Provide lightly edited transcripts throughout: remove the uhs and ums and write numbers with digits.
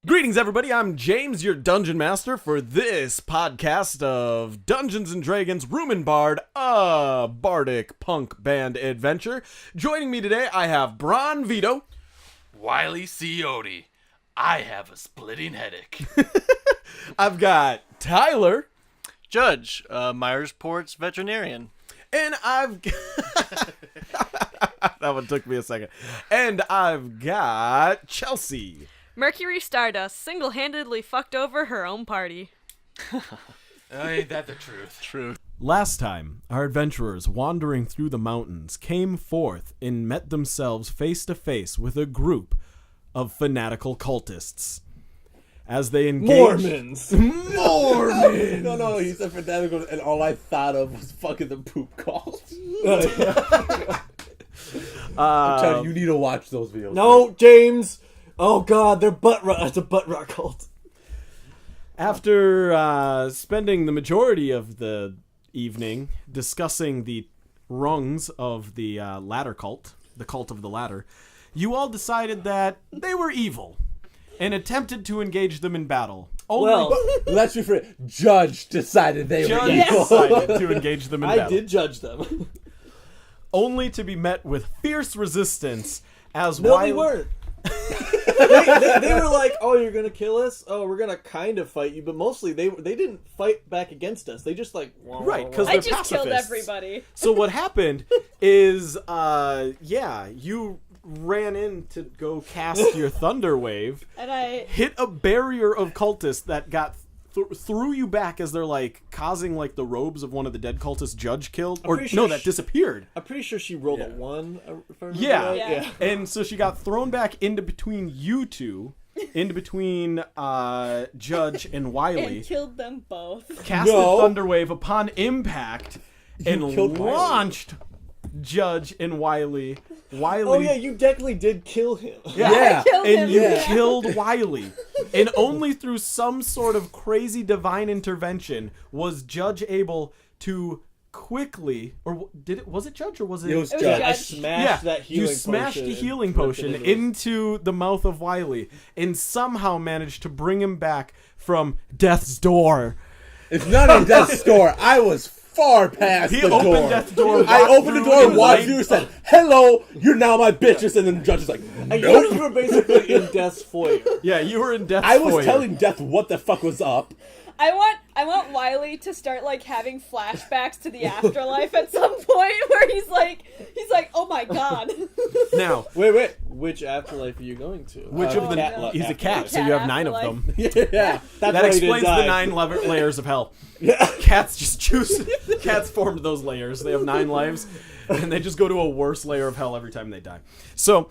Greetings, everybody. I'm James, your Dungeon Master, for this podcast of Dungeons & Dragons Room and Bard, a bardic punk band adventure. Joining me today, I have Bron Vito. Wylee Coyote. I have a splitting headache. I've got Tyler. Judge, Myers-Port's veterinarian. And I've that one took me a second. And I've got Chelsea. Mercury Stardust single-handedly fucked over her own party. Ain't that the truth? True. Last time, our adventurers wandering through the mountains came forth and met themselves face to face with a group of fanatical cultists. As they engaged... Mormons! Mormons! No, he said fanatical, and all I thought of was fucking the poop cult. I'm telling you, you need to watch those videos. No, James! Oh god, they're it's a butt rock cult. After spending the majority of the evening discussing the rungs of the ladder cult, the cult of the ladder, you all decided that they were evil and attempted to engage them in battle. Let's be fair. Judge decided they were evil. Decided to engage them in battle. I did judge them. Only to be met with fierce resistance as No, Wylee... they weren't. they were like, oh, you're gonna kill us? Oh, we're gonna kind of fight you, but mostly they didn't fight back against us. They just like... Right, because I they're just killed pacifists. everybody. So what happened is, you ran in to go cast your Thunder Wave, And I... hit a barrier of cultists that got threw you back as they're like causing like the robes of one of the dead cultists Judge killed, or pretty sure that disappeared. I'm pretty sure she rolled a 1, if I remember Yeah. right. Yeah. And so she got thrown back into between you two, into between Judge and Wylee, and killed them both. casted No. Thunder Wave upon impact, and killed Wylee. launched Judge and Wylee. Oh yeah, you definitely did kill him. Yeah. Killed And him. you Yeah. killed Wylee. And only through some sort of crazy divine intervention was Judge able to quickly, or was it Judge or was it? It was It was Judge. I Judge. smashed that healing you potion. smashed the healing and ripped potion it into into the mouth of Wylee and somehow managed to bring him back from death's door. It's not a death's door. I was far past He the opened door. death's door. I walked opened the through, door, and walked light- through, and said, "Hello, you're now my bitches." And then the judge is like, And "Nope." you were basically in Death's foyer. Yeah, you were in death's I was foyer. telling Death what the fuck was up. I want Wylee to start like having flashbacks to the afterlife at some point where he's like, oh my god. Now, Wait, which afterlife are you going to? which of the... cat He's a afterlife. cat, so you have 9 of Afterlife. them. Yeah. That's That why he didn't explains the die. 9 layers of hell. Yeah. Cats just choose. Cats formed those layers. They have 9 lives, and they just go to a worse layer of hell every time they die. So,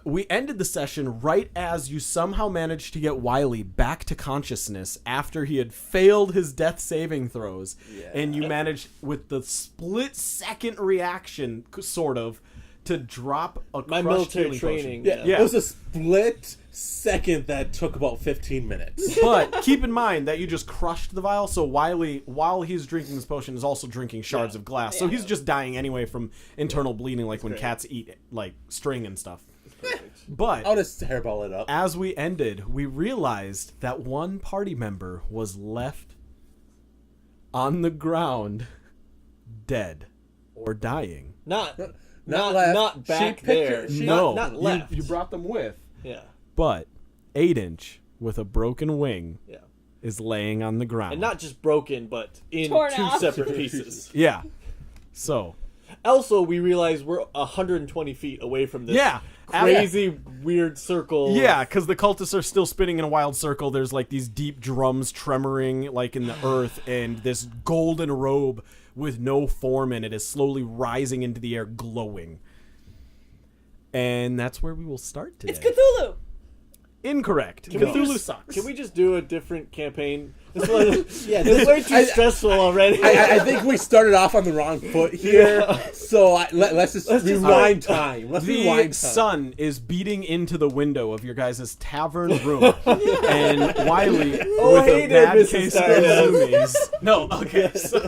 we ended the session right as you somehow managed to get Wylee back to consciousness after he had failed his death saving throws, and you managed with the split-second reaction, sort of, to drop a My crushed military healing training. potion. Yeah. It was a split second that took about 15 minutes. But keep in mind that you just crushed the vial, so Wylee, while he's drinking this potion, is also drinking shards of glass. So he's just dying anyway from internal bleeding, like when cats eat like string and stuff. But I'll just hairball it up. as we ended, we realized that one party member was left on the ground, dead or dying. Not left. not back She picked there. her- she- No, not left. You brought them with. Yeah. But 8-inch with a broken wing Yeah. is laying on the ground. And not just broken, but in Torn 2 off. separate pieces. Yeah. So, Also, we realize we're 120 feet away from this yeah. crazy, weird circle. Yeah, because the cultists are still spinning in a wild circle. There's like these deep drums tremoring like in the earth, and this golden robe with no form in it is slowly rising into the air, glowing. And that's where we will start today. It's Cthulhu. Incorrect. Can we Cthulhu just- sucks. Can we just do a different campaign? This one, Yeah, it's way too stressful already. I think we started off on the wrong foot here. Yeah. So let's just rewind time. Let's The rewind time. sun is beating into the window of your guys' tavern room, and Wylee with hey a there, bad Mrs. case of Stardust. zoomies. No, okay. So,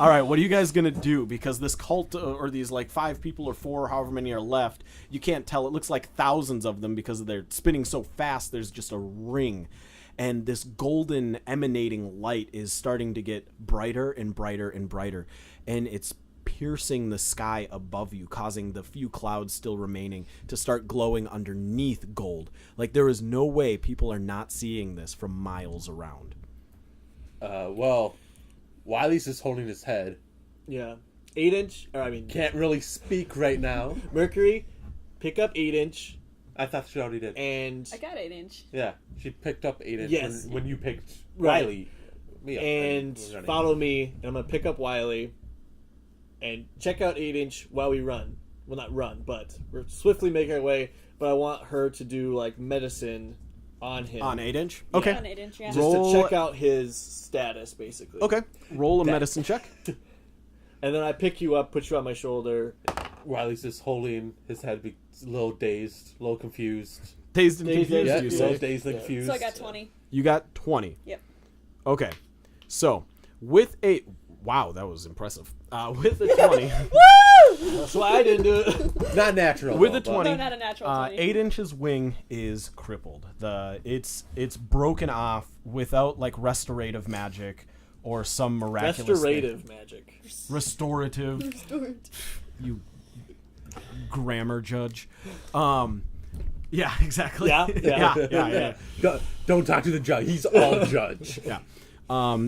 All right, what are you guys gonna do? Because this cult, or these like 5 people or 4, however many are left, you can't tell. It looks like thousands of them because they're spinning so fast. There's just a ring, and this golden emanating light is starting to get brighter and brighter and brighter, and it's piercing the sky above you, causing the few clouds still remaining to start glowing underneath gold. Like there is no way people are not seeing this from miles around. Well, Wiley's just holding his head. Yeah. 8-inch, Can't really speak right now. Mercury, pick up 8-inch, I thought she already did. and I got 8-inch. Yeah, she picked up 8-inch Yes. when you picked Right. Wiley. Me up and was running. follow me, and I'm gonna pick up Wylee, and check out 8-inch while we run. Well, not run, but we're swiftly making our way. But I want her to do like medicine on him, On 8-inch? Okay. On 8-inch, yeah. just Roll- to check out his status, basically. Okay. Roll a medicine check. And then I pick you up, put you on my shoulder. Wiley's just holding his head, a little dazed, a little confused. Dazed and Dazed, confused, yeah, you a little say? dazed and confused. So I got 20. You got 20. Yep. Okay. So, with a... Wow, that was impressive. With a 20... That's why I didn't do it. Not natural. With though, a but- 20, No, not a natural 20. 8 inches wing is crippled. It's broken off without like restorative magic or some miraculous Restorative magic. thing. Restorative. You grammar judge. Yeah, exactly. Yeah, yeah. yeah. Don't talk to the judge. He's all judge. Yeah.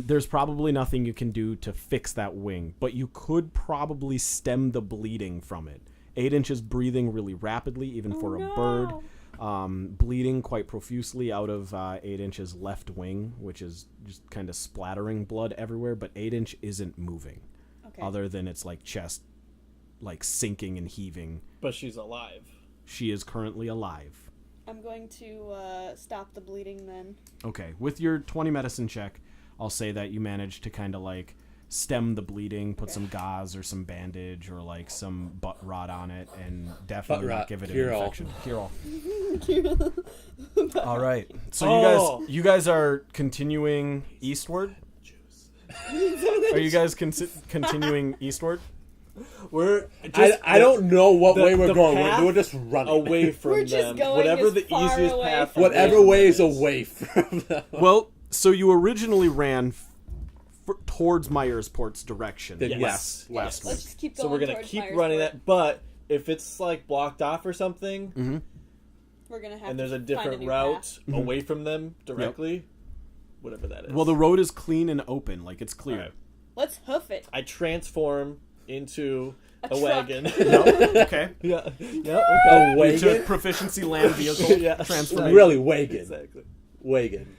There's probably nothing you can do to fix that wing, but you could probably stem the bleeding from it. 8 inches breathing really rapidly, even for a bird. Bleeding quite profusely out of 8 inches left wing, which is just kind of splattering blood everywhere, but 8 inch isn't moving. Okay. Other than its like chest like sinking and heaving. But she's alive. She is currently alive. I'm going to stop the bleeding then. Okay, with your 20 medicine check, I'll say that you managed to kind of like stem the bleeding, put some gauze or some bandage or like some butt rot on it, and definitely Butt not rot, give it an cure-all. infection. Cure-all. All right. So you guys are continuing eastward? Are you guys continuing eastward? We're I don't know what way we're the going. path We're just running. away from We're just them. going Whatever as the far easiest away path. from Whatever them way is away from them. Well, so you originally ran towards Myersport's direction. Yes. Last Let's week. just keep So going. we're gonna towards keep Myers running Fort. that. But if it's like blocked off or something, We're gonna have and there's to a find different new route path. away from them directly, whatever that is. Well, the road is clean and open, like it's clear. Alright. Let's hoof it. I transform into a truck. wagon. Okay. yeah. Yeah. A Okay. You took wagon? proficiency land vehicle Yeah. transformation. Really, wagon. Exactly. Wagon.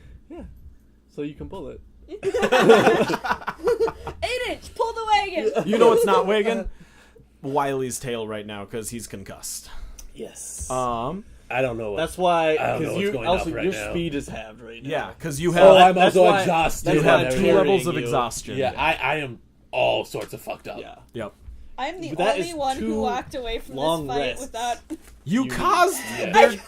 So you can pull it. 8-inch, pull the wagon. You know it's not wagon? Wiley's tail right now because he's concussed. Yes. I don't know what. That's why. I don't know Because what's you going also up right your now. speed is halved right now. Yeah, because you Oh, have I'm that's also why- exhausted. that's you why have I'm 2 carrying levels of you. exhaustion. Yeah, I am all sorts of fucked up. Yeah. Yep. I'm the But that only is one who two walked away from long this fight rests. without. You caused Yeah. their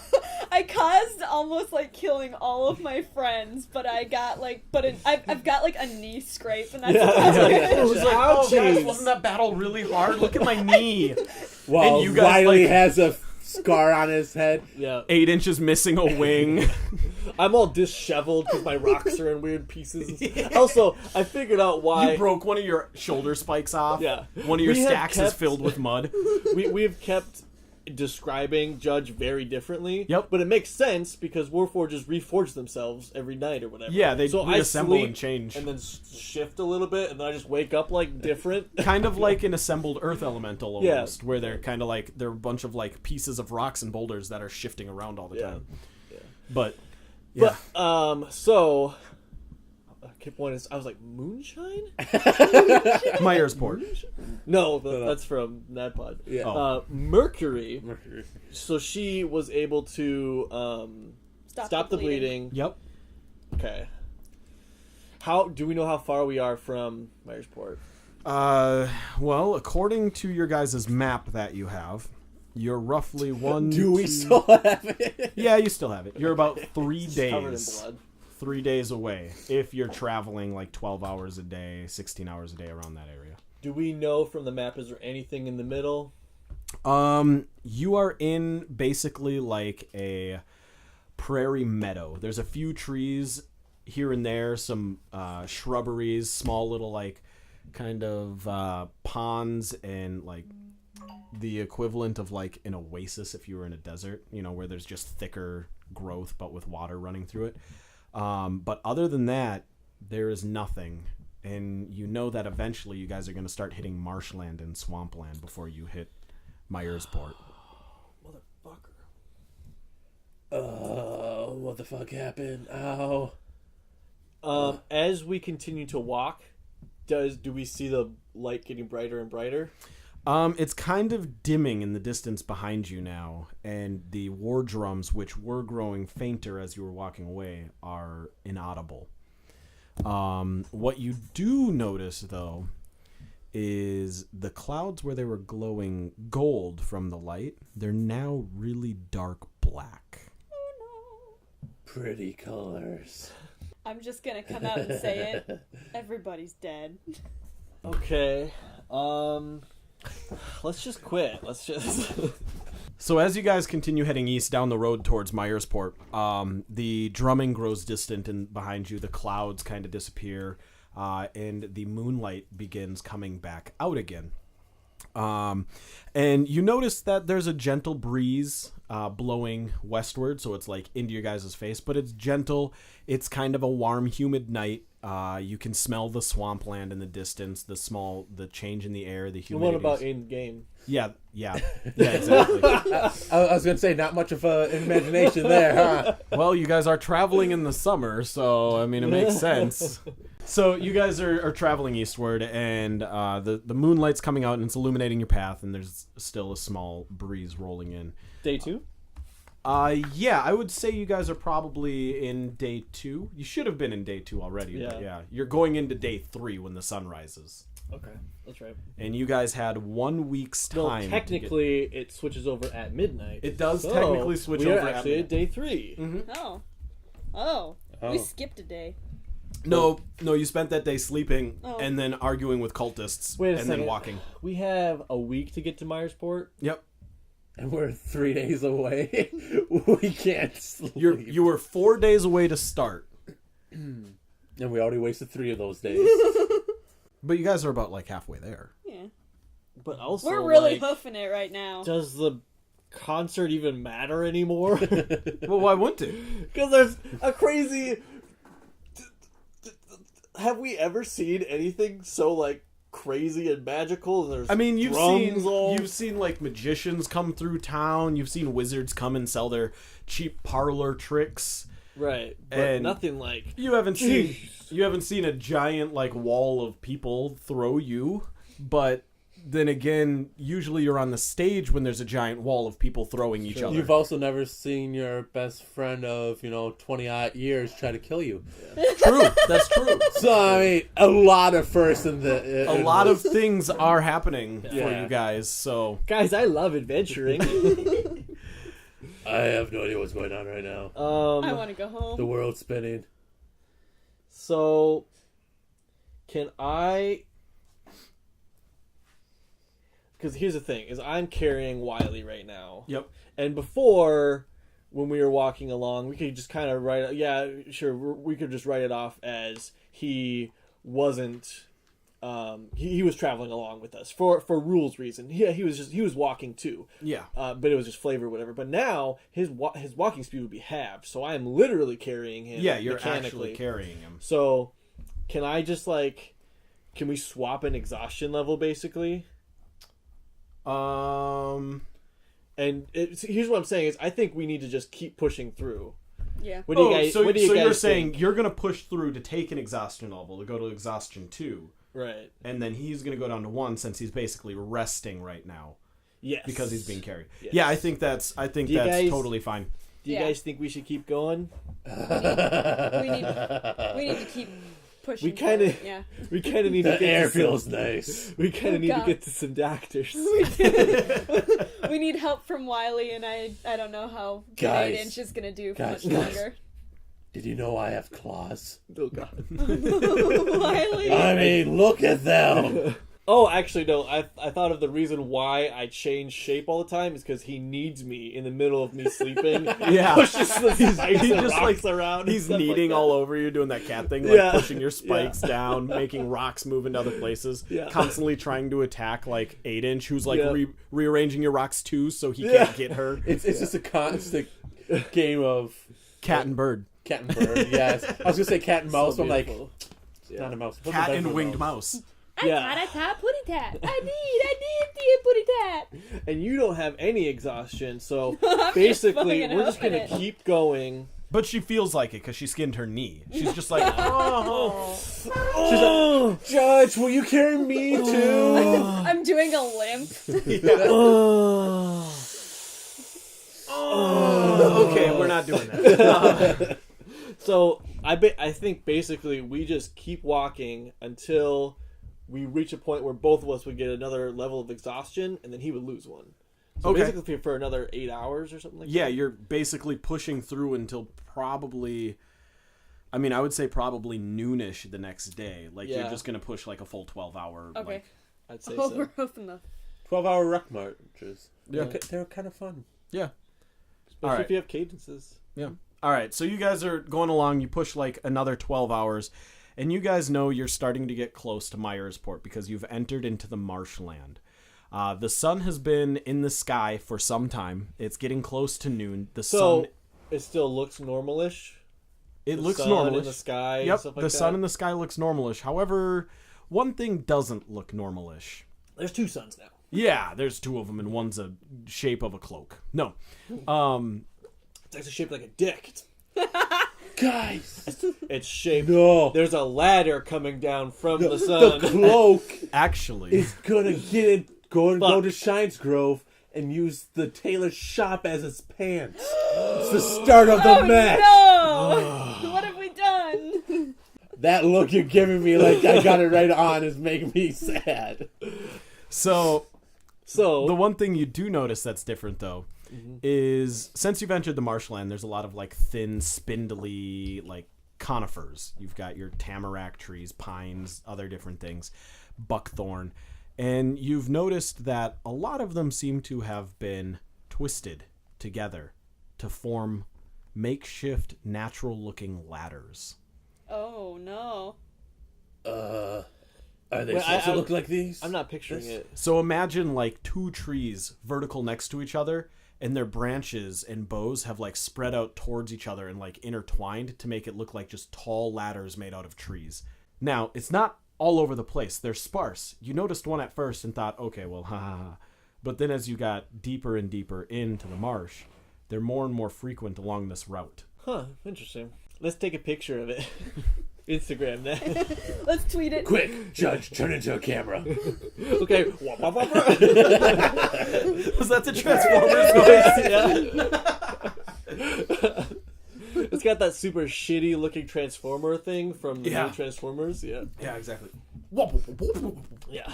I caused almost like killing all of my friends, but I got like, I've got like a knee scrape, and that's about it. It was like, oh, Ouchies. guys, wasn't that battle really hard? Look at my knee. Well, And you guys, Wiley like- has a scar on his head. Yeah. 8 inches missing a wing. I'm all disheveled because my rocks are in weird pieces. Also, I figured out why You broke one of your shoulder spikes off. Yeah. One of your We have stacks is kept- filled with mud. we've kept describing Judge very differently. Yep. But it makes sense because Warforged reforge themselves every night or whatever. Yeah, they so I reassemble sleep and change. and then shift a little bit, and then I just wake up like different. Kind of like an assembled earth elemental Yeah. almost, where they're kind of like they're a bunch of like pieces of rocks and boulders that are shifting around all the Yeah. time. But yeah. But so I kept wanting. I was like, moonshine? Myersport. No, that's from Nadpod. Yeah. Oh. Mercury. Mercury. So she was able to stop the bleeding. Yep. Okay. How do we know how far we are from Myersport? Well, according to your guys' map that you have, you're roughly one. Do we two- still have it? Yeah, you still have it. You're about 3 Covered in days. blood. 3 days away if you're traveling like 12 hours a day, 16 hours a day around that area. Do we know from the map, is there anything in the middle? You are in basically like a prairie meadow. There's a few trees here and there, some shrubberies, small little like kind of ponds, and like the equivalent of like an oasis if you were in a desert, you know, where there's just thicker growth but with water running through it. But other than that, there is nothing. And you know that eventually you guys are going to start hitting marshland and swampland before you hit Myersport. Oh, what the fuck happened? Ow. As we continue to walk, do we see the light getting brighter and brighter? It's kind of dimming in the distance behind you now, and the war drums, which were growing fainter as you were walking away, are inaudible. What you do notice, though, is the clouds where they were glowing gold from the light, they're now really dark black. Pretty colors. I'm just gonna come out and say it. Everybody's dead. Okay. Let's just quit. Let's just... So as you guys continue heading east down the road towards Myersport, the drumming grows distant and behind you. The clouds kind of disappear, and the moonlight begins coming back out again. And you notice that there's a gentle breeze blowing westward, so it's like into your guys' face, but it's gentle. It's kind of a warm, humid night. You can smell the swampland in the distance, the change in the air, the humidity. What about in game? Yeah, exactly. I was going to say, not much of an imagination there, huh? Well, you guys are traveling in the summer, so, I mean, it makes sense. So you guys are traveling eastward, and the moonlight's coming out, and it's illuminating your path, and there's still a small breeze rolling in. Day 2? Yeah, I would say you guys are probably in day 2. You should have been in day 2 already, but yeah. You're going into day 3 when the sun rises. Okay, that's right. And you guys had 1 week's time. Well, technically, it switches over at midnight. It does technically switch over at midnight. We are actually at day 3. Mm-hmm. Oh. We skipped a day. No, you spent that day sleeping and then arguing with cultists and then walking. We have a week to get to Myersport. Yep. And we're 3 days away. We can't sleep. You were 4 days away to start. And we already wasted 3 of those days. But you guys are about like halfway there. Yeah. But also, we're really hoofing it right now. Does the concert even matter anymore? Well, why wouldn't it? Because there's a crazy... Have we ever seen anything so, like, crazy and magical? And there's you've seen like magicians come through town. You've seen wizards come and sell their cheap parlor tricks. Right, but and nothing like... You haven't seen a giant like wall of people throw you, but then again, usually you're on the stage when there's a giant wall of people throwing each other. You've also never seen your best friend of 20-odd years try to kill you. True, that's true. So I mean, a lot of firsts in the a lot of things are happening for you guys. So guys, I love adventuring. I have no idea what's going on right now. I want to go home. The world's spinning. So, can I... Because here's the thing, is I'm carrying Wylee right now. Yep. And before, when we were walking along, we could just kind of we could just write it off as he wasn't... he was traveling along with us for rules reason. Yeah, he was walking too. Yeah. But it was just flavor or whatever. But now his walking speed would be halved, so I am literally carrying him. Yeah, you're mechanically actually carrying him. So, can I just can we swap an exhaustion level basically? And here's what I'm saying is I think we need to just keep pushing through. Yeah. What do you guys? So you're think? saying you're gonna push through to take an exhaustion level to go to exhaustion 2. Right. And then he's going to go down to 1 since he's basically resting right now. Yes. Because he's being carried. Yes. Yeah, I think that's totally fine. Do you guys think we should keep going? We need to keep pushing. We kind of need to get The air to feels nice. We kind of need to God. get to some doctors. We need help from Wylee, and I don't know how good Guys. 8 inch is gonna do for Guys. much longer. Did you know I have claws? Oh God. Wylee. I mean, look at them. Oh, actually, no. I thought of the reason why I change shape all the time is because he needs me in the middle of me sleeping. Yeah. Pushes the spikes He and just, rocks like, around. He's and stuff kneading like all over you, doing that cat thing, like Yeah. pushing your spikes down, making rocks move into other places, Yeah. constantly trying to attack like 8-inch, who's like Yeah. rearranging your rocks too, so he Yeah. can't get her. It's just a constant game of Cat and bird, cat and bird. Yes, I was gonna say cat and So mouse. But I'm like, beautiful. it's not a mouse. What's a cat better and winged mouse? mouse. Yeah. I got a putty tat. I need putty tat. And you don't have any exhaustion, so just basically fucking we're just hoping gonna it. keep going. But she feels like it because she skinned her knee. She's just like, oh. Oh, Judge, will you carry me too? I'm doing a limp. Okay, we're not doing that. So I think basically we just keep walking until we reach a point where both of us would get another level of exhaustion, and then he would lose one. So Okay. basically for another 8 hours or something like Yeah, that. you're basically pushing through until probably, I mean, I would say probably noonish the next day. Like, you're Yeah. just going to push like a full 12-hour. Okay. Like, I'd say Oh, so. we're hoping the 12-hour ruck marches. Yeah. They're kind of fun. yeah. Especially Alright. if you have cadences. Yeah. All right. So you guys are going along. You push like another 12 hours. And you guys know you're starting to get close to Myersport because you've entered into the marshland. The sun has been in the sky for some time. It's getting close to noon. The So sun, it still looks normalish. it The looks sun normalish. in the sky. and Yep, stuff like the that. sun in the sky looks normalish. However, one thing doesn't look normalish. There's 2 suns now. Yeah, there's 2 of them, and one's a shape of a cloak. No. It's actually shaped like a dick. Guys, It's shaped. no. There's a ladder coming down from the sun. The cloak Actually, is gonna get it. Go Fuck. to Shines Grove and use the tailor's shop as its pants. It's the start of the match. No! What have we done? That look you're giving me, like I got it right on, is making me sad. so So the one thing you do notice that's different, though, is since you've entered the marshland, there's a lot of like thin, spindly, like conifers. You've got your tamarack trees, pines, other different things, buckthorn, and you've noticed that a lot of them seem to have been twisted together to form makeshift, natural-looking ladders. Oh no. Are they Wait, supposed to I- look like these? I'm not picturing it. So imagine like 2 trees vertical next to each other, and their branches and boughs have like spread out towards each other and like intertwined to make it look like just tall ladders made out of trees. Now, it's not all over the place. They're sparse. You noticed one at first and thought, okay, well, ha ha ha. But then as you got deeper and deeper into the marsh, they're more and more frequent along this route. Huh, interesting. Let's take a picture of it. Instagram that. Let's tweet it. Quick, Judge, turn into a camera. Okay. Was that the Transformers voice? Yeah. It's got that super shitty looking Transformer thing from the Yeah. new Transformers. Yeah. Yeah, exactly. Yeah.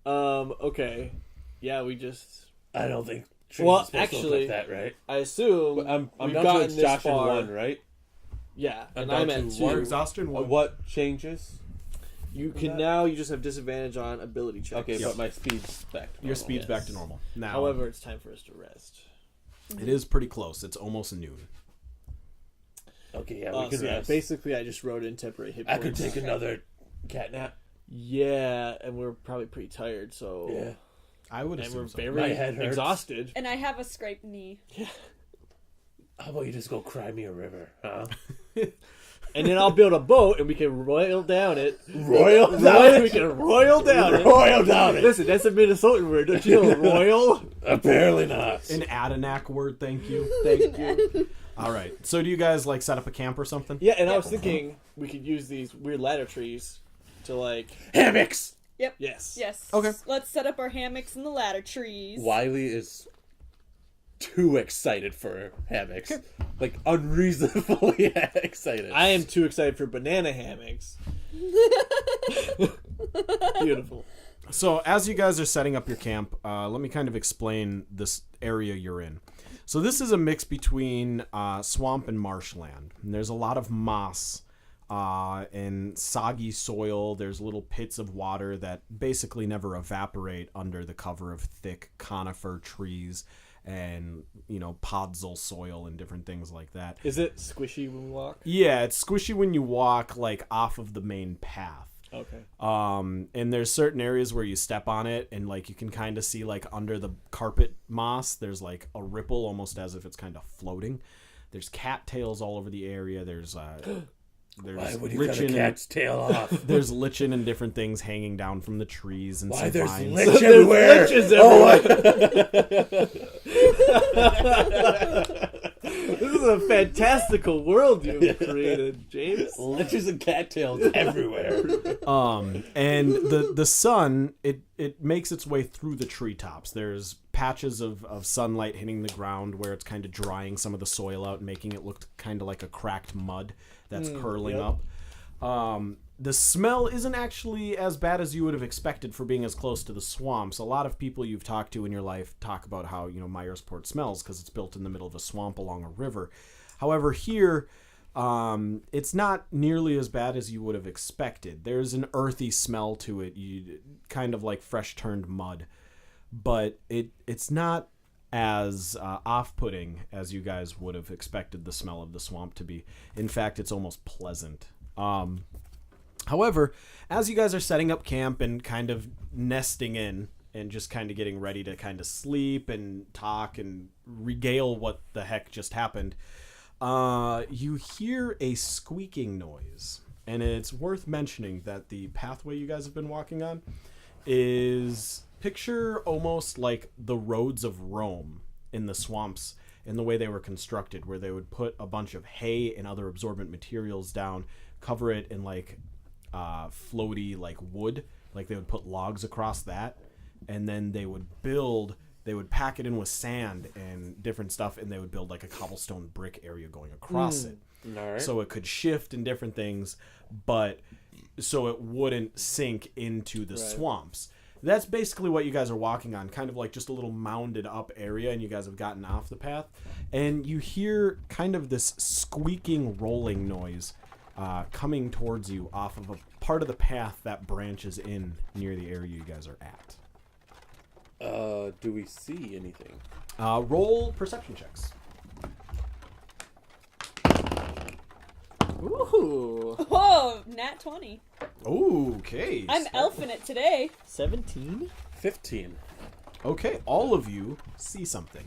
Okay. Yeah, we just. I don't think trees Well, are supposed to look actually- like that, right? I assume I'm we've down to gotten it's this Josh far. and 1, right? Yeah, and down I'm to at 2. one. Exhaustion. What changes? You can now. You just have disadvantage on ability checks. Okay, but my speed's back to Your normal. speed's back to normal. Now, However, it's time for us to rest. it is pretty close. It's almost noon. Okay, yeah, we can So yeah, rest. basically, I just wrote in temporary hit I points. could take another cat nap. Yeah, and we're probably pretty tired, so Yeah. I would and we're assume so. very My head hurts. exhausted. And I have a scraped knee. How about you just go cry me a river, huh? And then I'll build a boat, and we can royal down it. Royal We can royal down it. Royal down it. Listen, that's a Minnesotan word. Don't you know royal? Apparently not. An Anadac word, thank you. Thank you. All right. So do you guys like set up a camp or something? Yeah, and I was thinking we could use these weird ladder trees to like. Hammocks. Yes. Yes. Okay. Let's set up our hammocks in the ladder trees. Wylee is too excited for hammocks. Like, unreasonably excited. I am too excited for banana hammocks. Beautiful. So as you guys are setting up your camp, let me kind of explain this area you're in. So this is a mix between swamp and marshland. And there's a lot of moss and soggy soil. There's little pits of water that basically never evaporate under the cover of thick conifer trees and, podzol soil and different things like that. Is it squishy when we walk? Yeah, it's squishy when you walk, like, off of the main path. Okay. And there's certain areas where you step on it and, like, you can kind of see, like, under the carpet moss, there's, like, a ripple almost as if it's kind of floating. There's cattails all over the area. There's Why would you cut a cat's tail off? There's lichen and different things hanging down from the trees and Why some there's vines. lich everywhere? Liches everywhere. This is a fantastical world you've created, James. Liches and cattails everywhere. And the sun, it makes its way through the treetops. There's patches of sunlight hitting the ground where it's kind of drying some of the soil out and making it look kind of like a cracked mud that's curling up. The smell isn't actually as bad as you would have expected for being as close to the swamps. A lot of people you've talked to in your life talk about how, Myersport smells because it's built in the middle of a swamp along a river. However, here, it's not nearly as bad as you would have expected. There's an earthy smell to it, kind of like fresh turned mud. But it's not as off-putting as you guys would have expected the smell of the swamp to be. In fact, it's almost pleasant. However, as you guys are setting up camp and kind of nesting in and just kind of getting ready to kind of sleep and talk and regale what the heck just happened, you hear a squeaking noise. And it's worth mentioning that the pathway you guys have been walking on is... Picture almost like the roads of Rome in the swamps in the way they were constructed, where they would put a bunch of hay and other absorbent materials down, cover it in like floaty like wood, like they would put logs across that, and then they would pack it in with sand and different stuff, and they would build like a cobblestone brick area going across it. All right. So it could shift and different things, but so it wouldn't sink into the swamps. That's basically what you guys are walking on, kind of like just a little mounded up area, and you guys have gotten off the path. And you hear kind of this squeaking, rolling noise coming towards you off of a part of the path that branches in near the area you guys are at. Do we see anything? Roll perception checks. Ooh. Oh, nat 20. Okay. I'm elfing it today. 17? 15. Okay, all of you see something.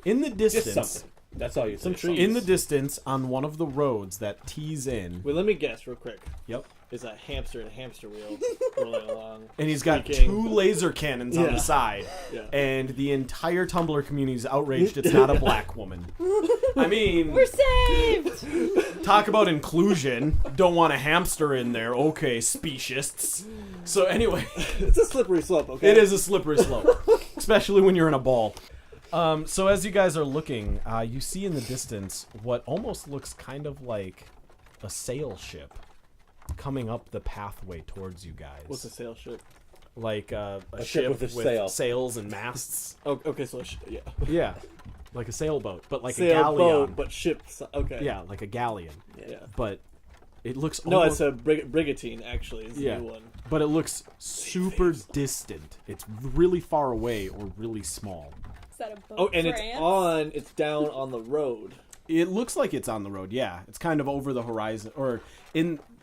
In the distance... Just something. That's all you Some say. trees. In the distance, on one of the roads that tease in... Wait, let me guess real quick. Yep. Is a hamster in a hamster wheel rolling along. And he's got Squeaking. 2 laser cannons on Yeah. the side. Yeah. And the entire Tumblr community is outraged it's not a black woman. I mean, We're saved! talk about inclusion. Don't want a hamster in there. Okay, speciesists. So anyway, It's a slippery slope, okay? it is a slippery slope. Especially when you're in a ball. So as you guys are looking, you see in the distance what almost looks kind of like a sail ship coming up the pathway towards you guys. What's a sail ship? Like a ship with a sail. sails and masts. Oh, okay, so yeah. Yeah, like a sailboat, but like a Sailboat, galleon. but ship. Okay. Yeah, like a galleon. Yeah. But it looks No, almost, it's a brigantine, actually, is yeah, the new one. but it looks super distant. It's really far away or really small. Is that a boat Oh, and France? it's down on the road. It looks like it's on the road. Yeah, it's kind of over the horizon or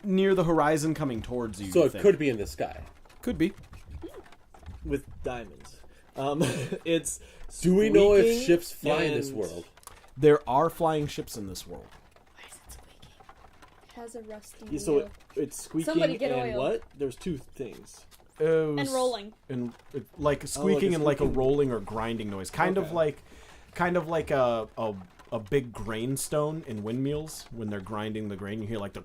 near the horizon, coming towards you. So you it think. could be in the sky. Could be. With diamonds. It's Do we know if squeaking ships fly in this and- world? There are flying ships in this world. Why is it squeaking? It has a rusty Yeah, so wheel. it's squeaking Somebody get and oil. what? There's 2 things. And rolling. And like squeaking and like a squeaking. rolling or grinding noise, kind of like a big grain stone in windmills when they're grinding the grain. You hear like the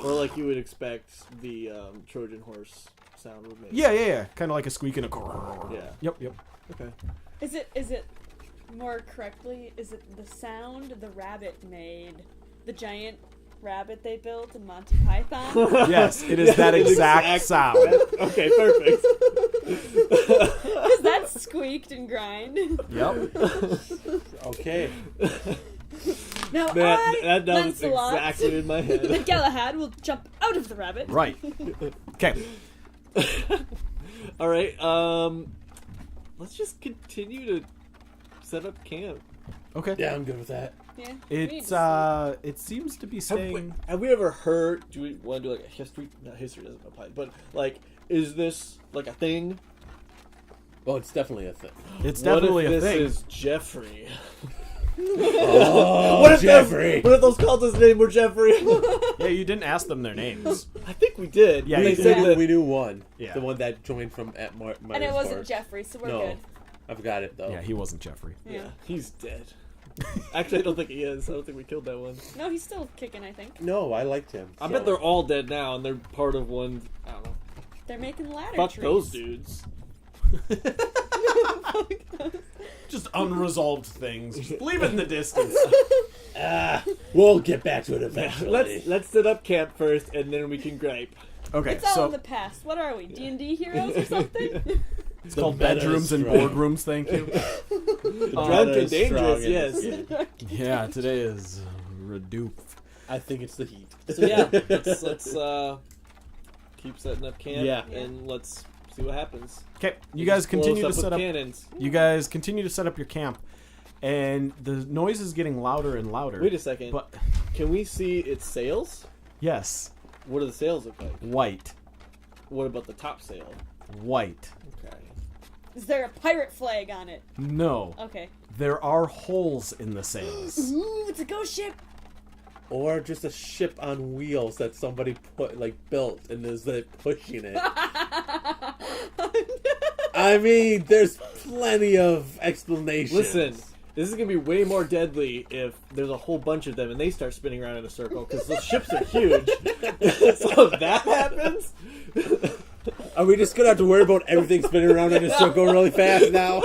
Or like you would expect the Trojan horse sound would make. yeah, kind of like a squeak and a Yeah. Yep. Okay. Is it more correctly? Is it the sound the rabbit made? The giant rabbit they built in Monty Python? Yes, it is that exact sound. Okay, perfect. Because that's squeaked and grind. Yep. Okay. Now That was Lancelot, exactly in my head. and Galahad will jump out of the rabbit. Right. Okay. All right. Let's just continue to set up camp. Okay. Yeah, I'm good with that. Yeah. It's it seems to be staying. Have we ever heard? Do we want to do like a history? Not history doesn't apply, but like, is this like a thing? Oh, it's definitely a thing. It's definitely what if a thing. This is Jeffrey. Oh, What if Jeffrey! What if those cultists' name were Jeffrey? Yeah, you didn't ask them their names. I think we did. Yeah, they you said did. that. We knew one. Yeah. The one that joined from at And it wasn't Jeffrey, so we're No. good. I forgot it though. Yeah, he wasn't Jeffrey. Yeah, he's dead. Actually, I don't think he is. I don't think we killed that one. No, he's still kicking, I think. No, I liked him. I bet they're all dead now, and they're part of one. I don't know. They're making ladder Fuck trees. those dudes. Just unresolved things. Just leave it in the distance. We'll get back to it eventually. Let's set up camp first, and then we can gripe. Okay, It's all so in the past. What are we, D&D heroes or something? it's called meta is bedrooms and strong. boardrooms. Thank you. Drunk Meta and is dangerous, strong yes. in this game. Yeah, today is Redupe. I think it's the heat. So yeah, let's keep setting up camp, Yeah. and let's see what happens. Okay, you guys Just blow continue us to set with up. cannons. You guys continue to set up your camp, and the noise is getting louder and louder. Wait a second. But Can we see its sails? yes, What do the sails look like? white, What about the top sail? white. Okay. Is there a pirate flag on it? No, Okay. there are holes in the sails. Ooh, it's a ghost ship. Or just a ship on wheels that somebody built and is pushing it. I mean, there's plenty of explanations. Listen, this is gonna be way more deadly if there's a whole bunch of them and they start spinning around in a circle because those ships are huge. So if that happens, Are we just gonna have to worry about everything spinning around in a circle really fast now?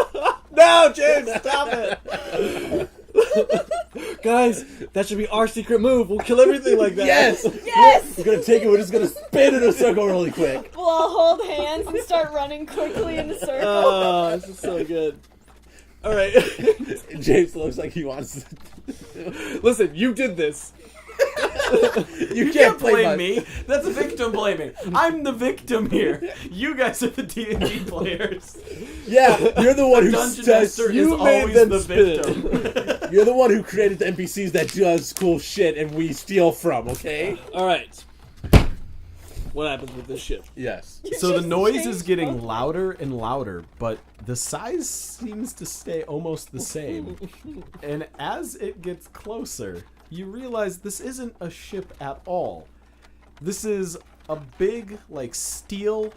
no, James, stop it! Guys, that should be our secret move. We'll kill everything like that. Yes! Yes! We're gonna take it, we're just gonna spin in a circle really quick. We'll all hold hands and start running quickly in the circle. Oh, this is so good. All right, James looks like he wants to. listen, you did this. You can't blame me. That's victim blaming. I'm the victim here. You guys are the D&D players. Yeah, you're the one who Dungeon does. Master is you made always them the spin. victim. You're the one who created the NPCs that does cool shit and we steal from. Okay? All right. What happens with this ship? Yes. So the just noise is changed getting both. louder and louder, but the size seems to stay almost the same. And as it gets closer, you realize this isn't a ship at all. This is a big, steel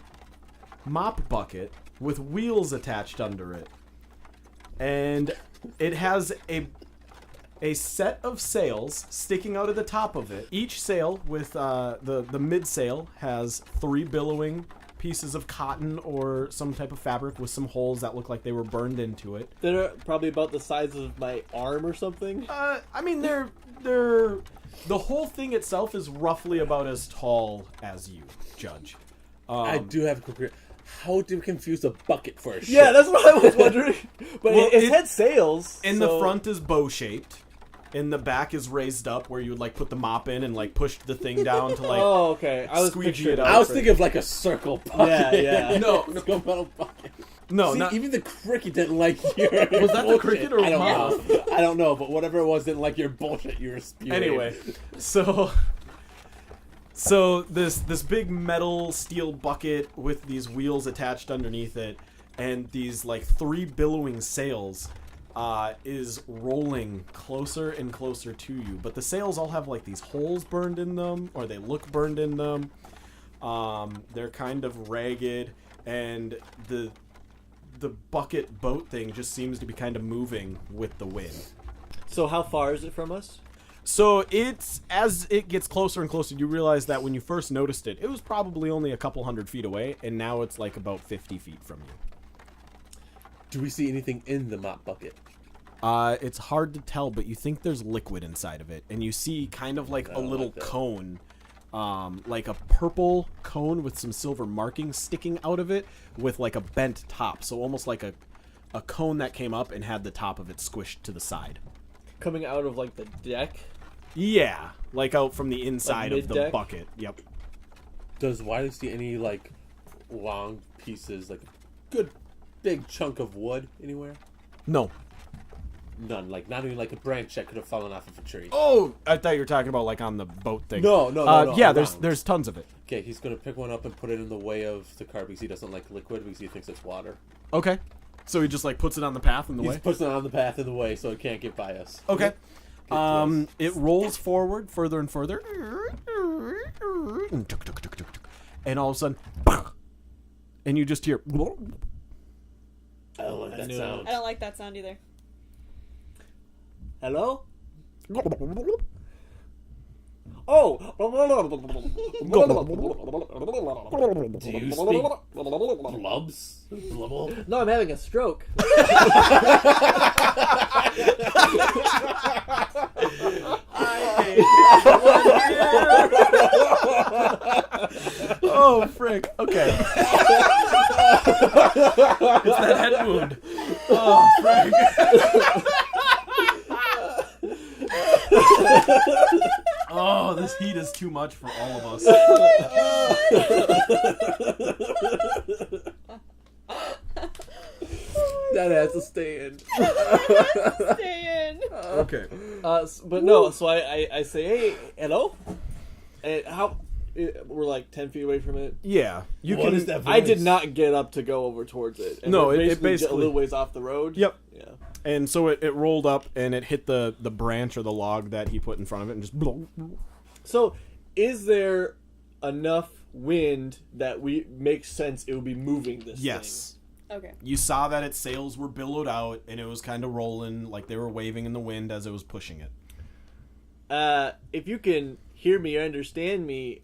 mop bucket with wheels attached under it. And it has a set of sails sticking out of the top of it. Each sail with the mid sail has 3 billowing pieces of cotton or some type of fabric with some holes that look like they were burned into it. They're probably about the size of my arm or something. I mean, they're the whole thing itself is roughly about as tall as you, Judge. I do have a quick. How do we confuse a bucket for a ship? Yeah, that's what I was wondering. But Well, it had sails. In so- the front is bow shaped. In the back is raised up where you would put the mop in and push the thing down to Oh, okay. I was squeegee picturing it out. I was thinking of a circle bucket. Yeah, yeah. No. Circle metal bucket. no, See, not even the cricket didn't like your. Was that the bullshit. cricket or I don't moth? know. I don't know, but whatever it was didn't like your bullshit you were spewing. Anyway, so this big metal steel bucket with these wheels attached underneath it and these 3 billowing sails is rolling closer and closer to you, but the sails all have these holes burned in them, or they look burned in them. They're kind of ragged, and the bucket boat thing just seems to be kind of moving with the wind. So how far is it from us? So it's, as it gets closer and closer, you realize that when you first noticed it, it was probably only a couple hundred feet away, and now it's about 50 feet from you. Do we see anything in the mop bucket? It's hard to tell, but you think there's liquid inside of it, and you see kind of a little that. cone, like a purple cone with some silver markings sticking out of it, with a bent top, so almost like a cone that came up and had the top of it squished to the side. coming out of like the deck. Yeah, like out from the inside of the mid-deck? bucket. Yep. Does Wylee see any like long pieces, like a good big chunk of wood anywhere? No. None. Like not even like a branch that could have fallen off of a tree. Oh, I thought you were talking about like on the boat thing. No. Yeah, around. there's tons of it. Okay, he's gonna pick one up and put it in the way of the car because he doesn't like liquid because he thinks it's water. Okay. So he just like puts it on the path in the He way. puts it on the path in the way so it can't get by us. Okay. Good It rolls forward further and further. And all of a sudden, and you just hear. I don't like that sound. I don't like that sound either. Hello? Oh! Do you speak blubs? Blubble? No, I'm having a stroke. Oh, frick. Okay. It's that head wound. Oh, frick. Oh, this heat is too much for all of us. That has to stay in. Stay in. Okay. But no, so I say, hey, hello? And how... We're like 10 feet away from it. Yeah. You What can. is that voice? I did not get up to go over towards it. And No, we're it basically- a little ways off the road. Yep. Yeah. And so it rolled up and it hit the branch or the log that he put in front of it and just blow. So, is there enough wind that makes sense it would be moving this Yes. Okay. You saw that its sails were billowed out and it was kind of rolling like they were waving in the wind as it was pushing it. thing? If you can hear me or understand me,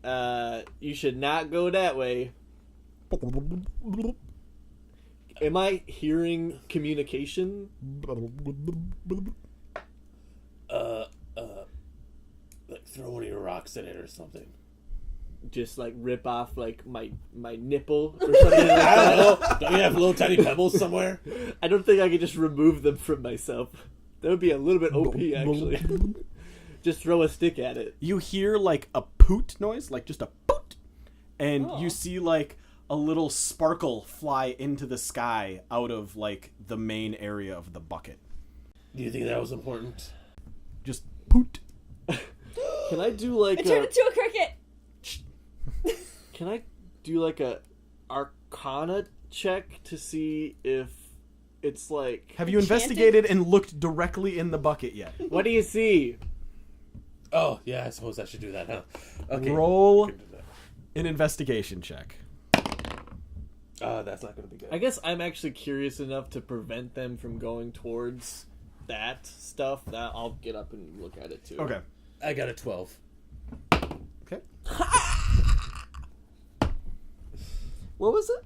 you should not go that way. Am I hearing communication? Like throw one of your rocks in it or something. Just like rip off like my nipple or something like I that? don't know. Don't you have little tiny pebbles somewhere? I don't think I could just remove them from myself. That would be a little bit OP, actually. Just throw a stick at it. You hear like a poot noise, like just a poot, and Oh. you see like a little sparkle fly into the sky out of like the main area of the bucket. Do you think that was important? Just poot. Can I do like It turned into a cricket. Can I do like a Arcana check to see if it's like... Have you Enchanted? investigated and looked directly in the bucket yet? What do you see? Oh, yeah, I suppose I should do that, huh? Okay. Roll Can do that. an investigation check. That's not going to be good. I guess I'm actually curious enough to prevent them from going towards that stuff that I'll get up and look at it too. Okay. I got a 12. Okay. What was it?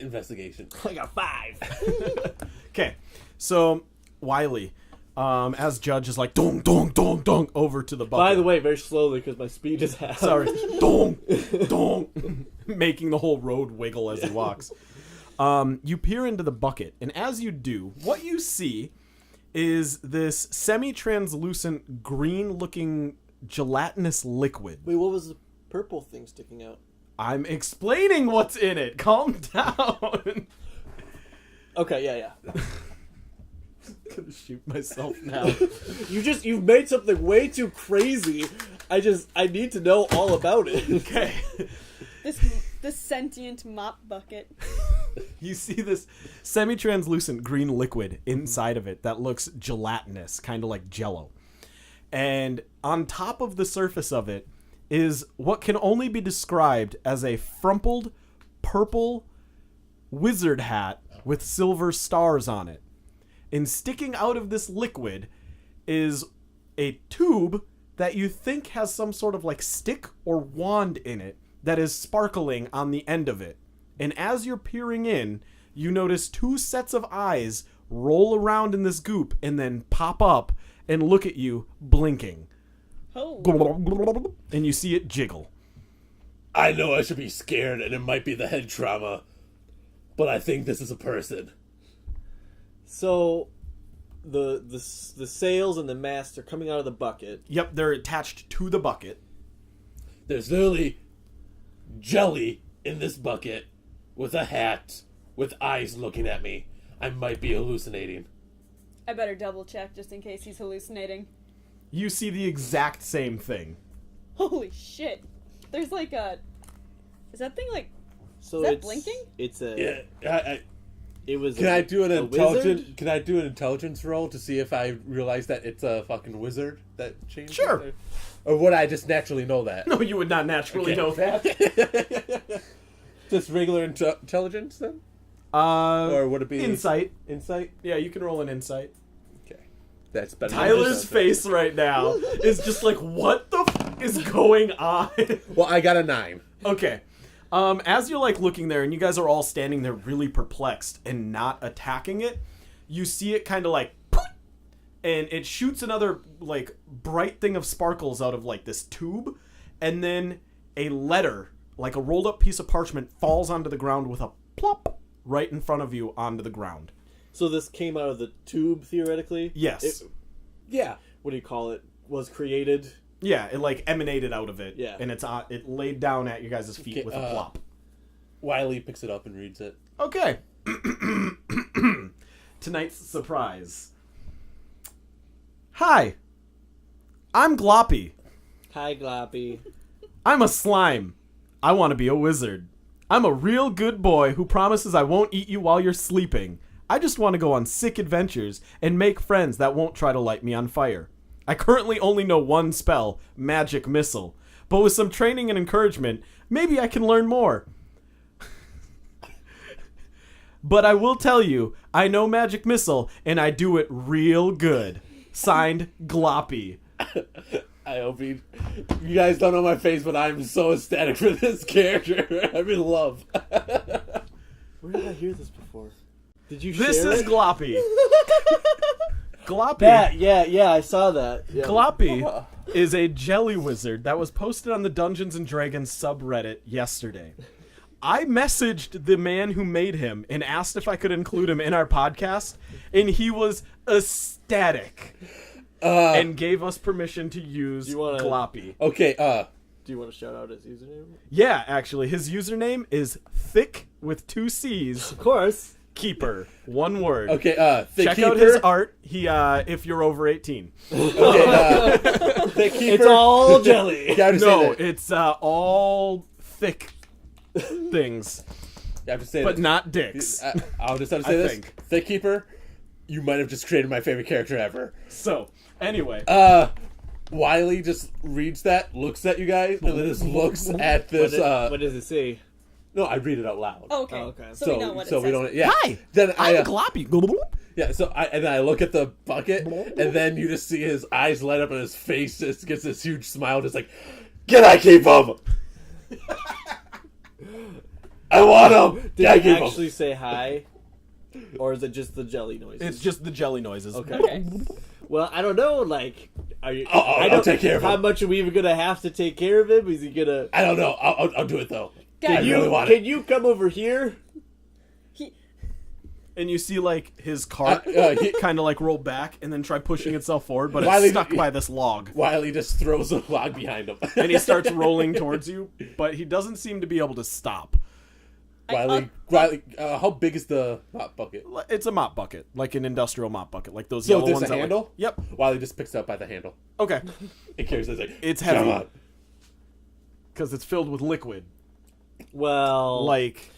Investigation. I got 5. Okay. So Wylee, as Judge is like dong dong dong dong over to the bucket. By the way, very slowly because my speed is half. Sorry. Dong, dong. Making the whole road wiggle as he walks. You peer into the bucket, and as you do, what you see is this semi-translucent, green-looking, gelatinous liquid. Wait, what was the purple thing sticking out? I'm explaining what's in it. Calm down. Okay, yeah. I'm gonna shoot myself now. You've made something way too crazy. I need to know all about it. Okay. This sentient mop bucket. You see this semi-translucent green liquid inside of it that looks gelatinous, kind of like Jell-O. And on top of the surface of it is what can only be described as a frumpled purple wizard hat with silver stars on it. And sticking out of this liquid is a tube that you think has some sort of like stick or wand in it that is sparkling on the end of it. And as you're peering in, you notice 2 sets of eyes roll around in this goop and then pop up and look at you, blinking. Oh. And you see it jiggle. I know I should be scared, and it might be the head trauma, but I think this is a person. So, the sails and the mast are coming out of the bucket. Yep, they're attached to the bucket. There's literally jelly in this bucket with a hat with eyes looking at me. I might be hallucinating. I better double check just in case he's hallucinating. You see the exact same thing. Holy shit. There's like a... Is that thing like... So Is that it's blinking? It's a. Yeah, It was. Can I do an wizard? Can I do an intelligence roll to see if I realize that it's a fucking wizard that changed? Sure. it? Or would I just naturally know that? No, you would not naturally Okay. know that. Just regular intelligence then, Or or would it be insight? Insight. Yeah, you can roll an insight. Okay, that's better. than Tyler's insight. face right now is just like, what the f is going on? Well, I got a 9. Okay. As you're like looking there and you guys are all standing there really perplexed and not attacking it, you see it kind of like poof, and it shoots another like bright thing of sparkles out of like this tube, and then a letter, like a rolled up piece of parchment, falls onto the ground with a plop right in front of you onto the ground. So this came out of the tube theoretically. Yes. Yeah. What do you call it? Was created. Yeah, it like emanated out of it. Yeah. And it laid down at you guys' feet Okay, with a plop. Wylee picks it up and reads it. Okay. Tonight's surprise. Hi. I'm Gloppy. Hi, Gloppy. I'm a slime. I want to be a wizard. I'm a real good boy who promises I won't eat you while you're sleeping. I just want to go on sick adventures and make friends that won't try to light me on fire. I currently only know one spell, Magic Missile, but with some training and encouragement, maybe I can learn more. But I will tell you, I know Magic Missile, and I do it real good. Signed, Gloppy. I hope you guys don't know my face, but I'm so ecstatic for this character. I'm in love. Where did I hear this before? Did you This share is it? Gloppy. Gloppy. That, yeah, I saw that. Yeah. Gloppy is a jelly wizard that was posted on the Dungeons & Dragons subreddit yesterday. I messaged the man who made him and asked if I could include him in our podcast, and he was ecstatic and gave us permission to use you wanna- Gloppy. Okay, Do you want to shout out his username? Yeah, actually, his username is thick with 2 C's, Of course. keeper, one word. okay, Thick Check Keeper. out his art. He, if you're over 18. Okay, Thick Keeper. It's all jelly. You have to say No, that. it's all thick things, You have to say but that. not dicks. I'll just have to I say this. think. Thick Keeper, you might have just created my favorite character ever. So, anyway. Wylee just reads that, looks at you guys, and then just looks at this. What does it say? No, I read it out loud. Oh, okay. Oh, okay. So, we know what it so says. we don't. Yeah. Hi, Then I'm I. Gloppy. Yeah. So and then I look at the bucket, and then you just see his eyes light up, and his face just gets this huge smile, just like, "Can I keep him? I want him. Did Can I you keep him?" actually say hi? Or is it just the jelly noises? It's just the jelly noises. Okay. Okay. Well, I don't know. Like, are you? I'll I don't, take care of How him. much are we even gonna have to take care of him? Is he gonna? I don't know. I'll do it though. Guys, I really want it. Can you come over here? And you see, like, his cart he- kind of, like, roll back and then try pushing itself forward, but Wylee- it's stuck by this log. Wylee just throws a log behind him. And he starts rolling towards you, but he doesn't seem to be able to stop. Wylee, how big is the hot bucket? It's a mop bucket, like an industrial mop bucket, like those So yellow there's ones. a that, like- handle? Yep. Wiley just picks it up by the handle. Okay. It carries it like, It's "Come heavy. on." Because it's filled with liquid. Well, Like,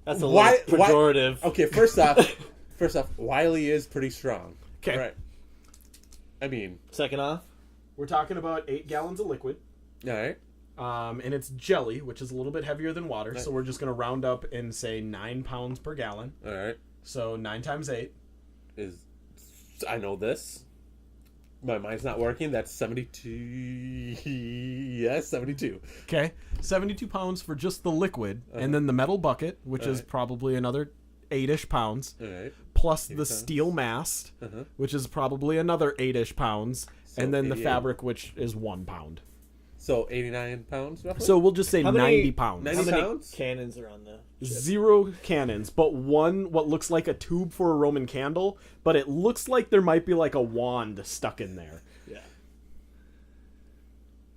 that's a Why- little why- pejorative. Okay, first off, Wiley is pretty strong. 'kay. Right. I mean, Second off, We're talking about 8 gallons of liquid. all right. And it's jelly, which is a little bit heavier than water. So we're just going to round up and say 9 pounds per gallon. All right. So 9 times 8. I know this. My mind's not working. That's 72. Yes, 72. Okay. 72 pounds for just the liquid. And then the metal bucket, which is Alright. probably another 8-ish pounds. All right. Plus the pounds. steel mast, Uh-huh. which is probably another 8-ish pounds. So And then the 88. fabric, which is 1 pound. So 89 pounds, roughly? So we'll just say How many- 90 pounds. 90 How many pounds? cannons are on the ship? 0 cannons, but one what looks like a tube for a Roman candle, but it looks like there might be like a wand stuck in there. Yeah.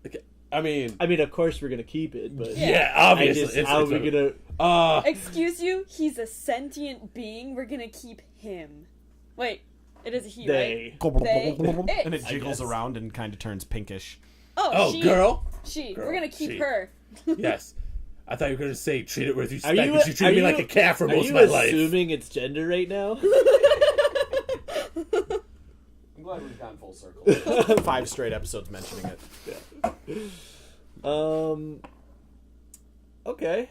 Okay. I mean, of course we're gonna keep it, but yeah, I obviously. just, how are we gonna? Excuse you? He's a sentient being. We're gonna keep him. Wait, it is a he, They. right? And it jiggles guess. around and kind of turns pinkish. Oh, Oh, girl? She. Girl, We're gonna keep she. her. Yes. I thought you were going to say treat it with Are respect, you? but you treated me like a cat for most of my life. assuming it's gender right now? I'm glad we've gone full circle. 5 straight episodes mentioning it. Okay.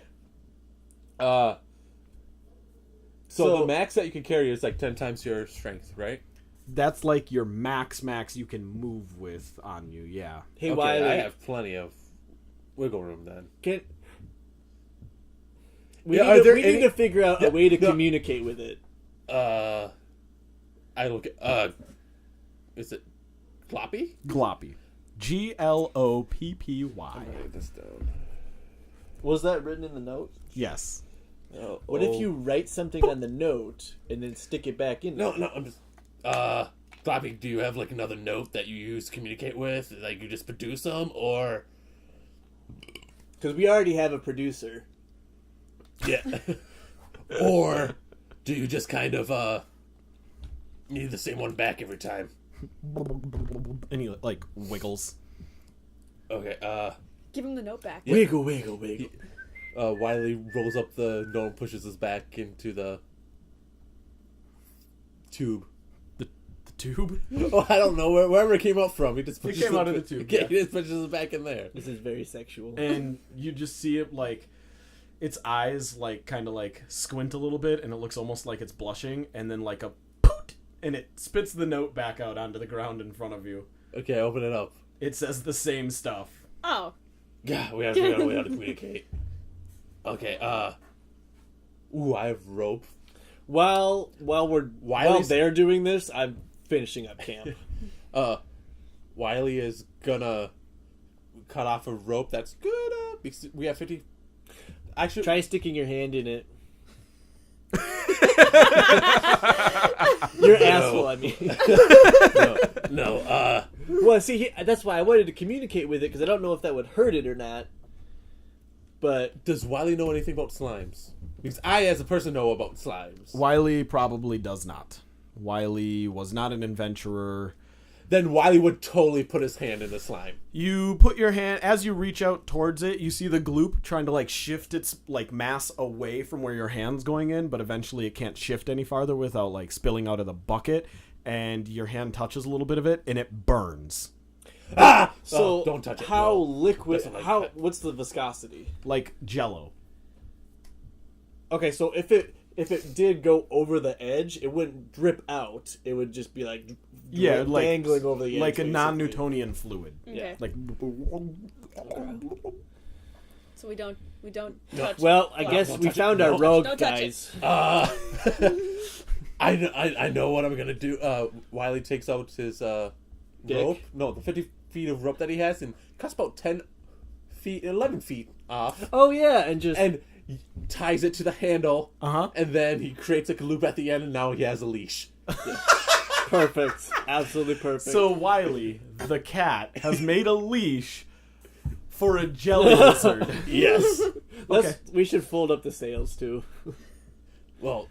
So the max that you can carry is like 10 times your strength, right? That's like your max you can move with on you, yeah. Hey, Okay, Wylee, I have plenty of wiggle room then. we Yeah, are there need any- to figure out a way to no. communicate with it. I look at, is it Gloppy? Gloppy. Gloppy. Write this down. Was that written in the note? Yes. What if you write something on the note and then stick it back in? No, I'm just, Gloppy, do you have like another note that you use to communicate with? Like you just produce them, or? Because we already have a producer. Yeah. Or do you just kind of, need the same one back every time? And he like wiggles. Okay, Give him the note back. Yeah. Wiggle. Wylee rolls up the note and pushes us back into the tube. The tube? Oh, I don't know wherever it came out from. He just pushes came out of the tube, Yeah, yeah. he just pushes us back in there. This is very sexual. And you just see it like its eyes like kind of like squint a little bit and it looks almost like it's blushing and then like a poot and it spits the note back out onto the ground in front of you. Okay, open it up. It says the same stuff. Oh. Yeah, we have to figure out a way how to communicate. Okay, ooh, I have rope. While they're doing this, I'm finishing up camp. Wylee is gonna cut off a rope that's good. Because we have 50. Actually, Try sticking your hand in it. Your asshole, I mean. no. Well, see, that's why I wanted to communicate with it, because I don't know if that would hurt it or not. But Does Wylee know anything about slimes? Because I, as a person, know about slimes. Wylee probably does not. Wylee was not an adventurer. Then Wylee would totally put his hand in the slime. You put your hand, as you reach out towards it, you see the gloop trying to like shift its like mass away from where your hand's going in, but eventually it can't shift any farther without like spilling out of the bucket, and your hand touches a little bit of it and it burns. Ah! so Oh, don't touch it. How No. liquid? Doesn't like that. What's the viscosity? Like jello. Okay, so if it did go over the edge, it wouldn't drip out. It would just be like Like dangling over the edge, like a basically. non-Newtonian fluid. Okay. Like So we don't No. touch. Well, I Well, guess don't we touch found it. our No. rogue, Don't touch it. guys. I know what I'm gonna do. Wylee takes out his Dick? rope. No, the 50 feet of rope that he has, and cuts about 10 feet, 11 feet off, Oh yeah, and just and ties it to the handle. Uh-huh. And then he creates like a loop at the end, and now he has a leash. perfect, absolutely perfect. so Wylee, the cat, has made a leash for a jelly lizard. Yes. We should fold up the sails too. Well,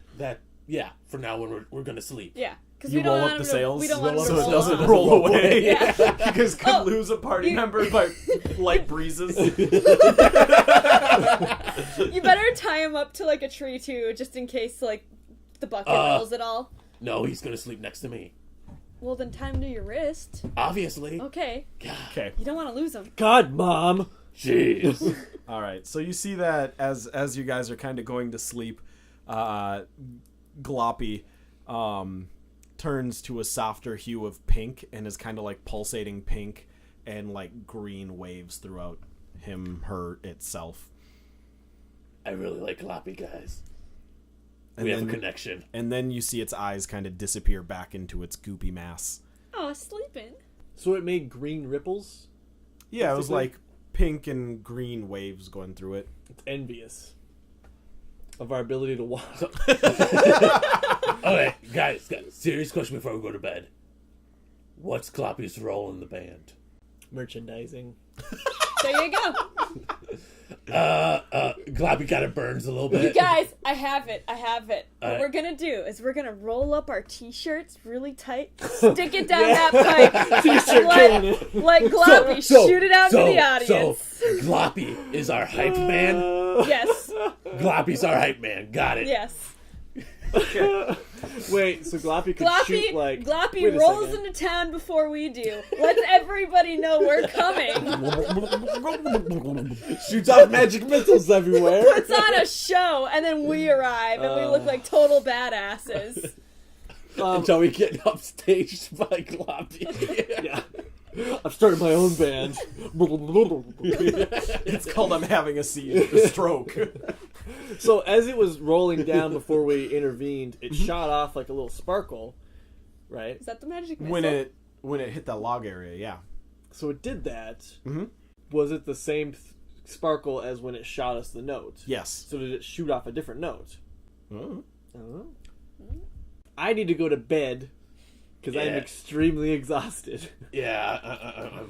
for now when we're gonna sleep. Yeah. Because You we don't roll want up the him to, sails we don't want him so to it doesn't roll roll away. Yeah. Because could Oh, lose a party you- member by light breezes. You better tie him up to like a tree too, just in case like the bucket rolls at all. No, he's gonna sleep next to me. Well, then tie him to your wrist. Obviously. Okay. Okay. You don't want to lose him. God, Mom. Jeez. All right. So you see that as you guys are kind of going to sleep, Gloppy turns to a softer hue of pink and is kind of like pulsating pink, and like green waves throughout her itself. I really like Gloppy, guys. And We have a then- connection. And then you see its eyes kind of disappear back into its goopy mass. Oh, sleeping. So it made green ripples. Yeah, it was Basically? like pink and green waves going through it. It's envious of our ability to walk. Okay, guys, serious question before we go to bed. What's Gloppy's role in the band? Merchandising. There you go. Gloppy kind of burns a little bit. You guys, I have it. What Alright. we're gonna do is we're gonna roll up our t-shirts really tight, stick it down that pipe, T-shirt killing it. let Gloppy shoot it out to the audience. So, Gloppy is our hype man? Yes. Gloppy's our hype man. Got it. Yes. Wait, so Gloppy could shoot like... Gloppy Wait a rolls second. into town before we do. Lets everybody know we're coming. Shoots off magic missiles everywhere. Puts on a show, and then we arrive, and we look like total badasses. Until we get upstaged by Gloppy. Yeah. I've started my own band. It's called I'm having a stroke. So as it was rolling down before we intervened, it shot off like a little sparkle, right? Is that the magic missile? When it hit that log area, yeah. So it did that. Mm-hmm. Was it the same sparkle as when it shot us the note? Yes. So did it shoot off a different note? Oh. Oh. I need to go to bed because I'm Yeah. extremely exhausted. Yeah,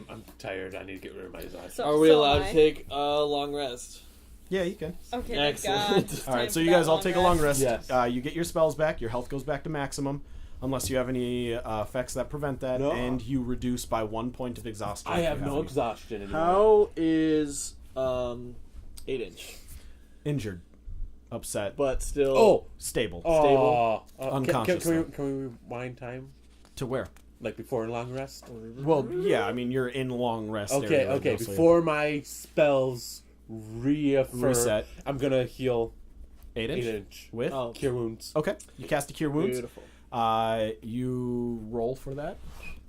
I'm tired. I need to get rid of my exhaustion. So- Are we so allowed am to I. take a long rest? Yeah, you can. Okay, Excellent. God. All right, so you guys all take a long rest. Yes. You get your spells back. Your health goes back to maximum, unless you have any effects that prevent that, No. and you reduce by 1 point of exhaustion. I if have you no any. exhaustion anymore. How is 8-inch? Injured, upset, But still... Oh! stable. Stable. Unconscious, Can we rewind time? To where? Like before long rest? Well, yeah. I mean, you're in long rest. Okay, area right okay. now, so Before my spells reaffirm, Reset. I'm gonna heal 8-inch 8-inch. with. Oh, Cure wounds. Okay, you cast a cure wounds. beautiful. You roll for that.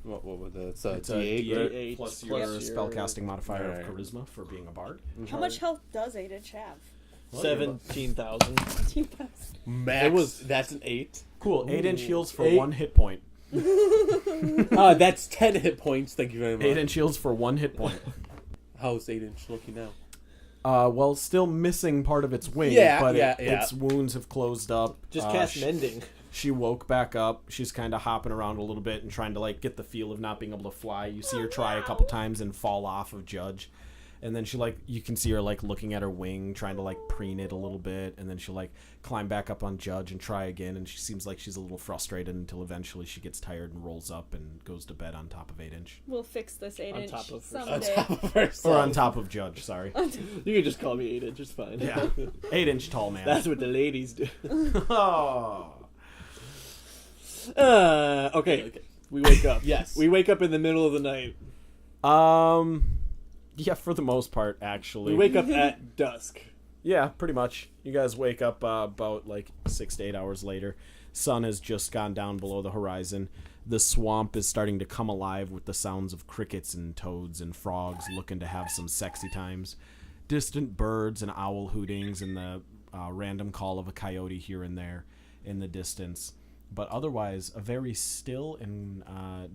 What was the It's a D8? D8 D8 plus plus your your- spellcasting modifier Alright. of charisma for being a bard. How much health does 8-inch have? 17,000. Max. That's an 8. Cool. 8-inch heals for 8. 1 hit point. That's 10 hit points. Thank you very much. 8-inch heals for 1 hit point. How's 8-inch looking now? Well, still missing part of its wing, Yeah, but yeah. its wounds have closed up. Just cast mending. She woke back up. She's kind of hopping around a little bit and trying to like get the feel of not being able to fly. You see her try a couple times and fall off of Judge. And then she you can see her like looking at her wing, trying to like preen it a little bit, and then she'll like climb back up on Judge and try again, and she seems like she's a little frustrated until eventually she gets tired and rolls up and goes to bed on top of 8-inch. We'll fix this 8-inch top of her- someday. Or on top of Judge, sorry. You can just call me 8-inch, it's fine. Yeah. 8-inch tall man. That's what the ladies do. Oh. Okay. We wake up. Yes. We wake up in the middle of the night. Yeah, for the most part, actually. We wake up at dusk. Yeah, pretty much. You guys wake up about like 6 to 8 hours later. Sun has just gone down below the horizon. The swamp is starting to come alive with the sounds of crickets and toads and frogs looking to have some sexy times. Distant birds and owl hootings and the random call of a coyote here and there in the distance. But otherwise, a very still and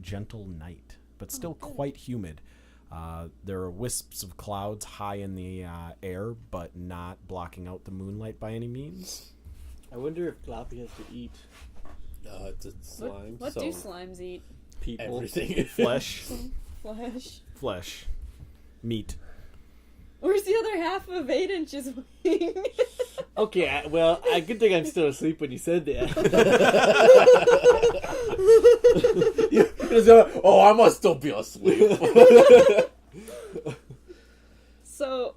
gentle night, but still quite humid. There are wisps of clouds high in the air, but not blocking out the moonlight by any means. I wonder if Gloppy has to eat It's a slime. What so do slimes eat? people. everything. Flesh, Flesh. flesh, meat. Where's the other half of 8-inch's wing? Okay, I good thing I'm still asleep when you said that. Oh, I must still be asleep. So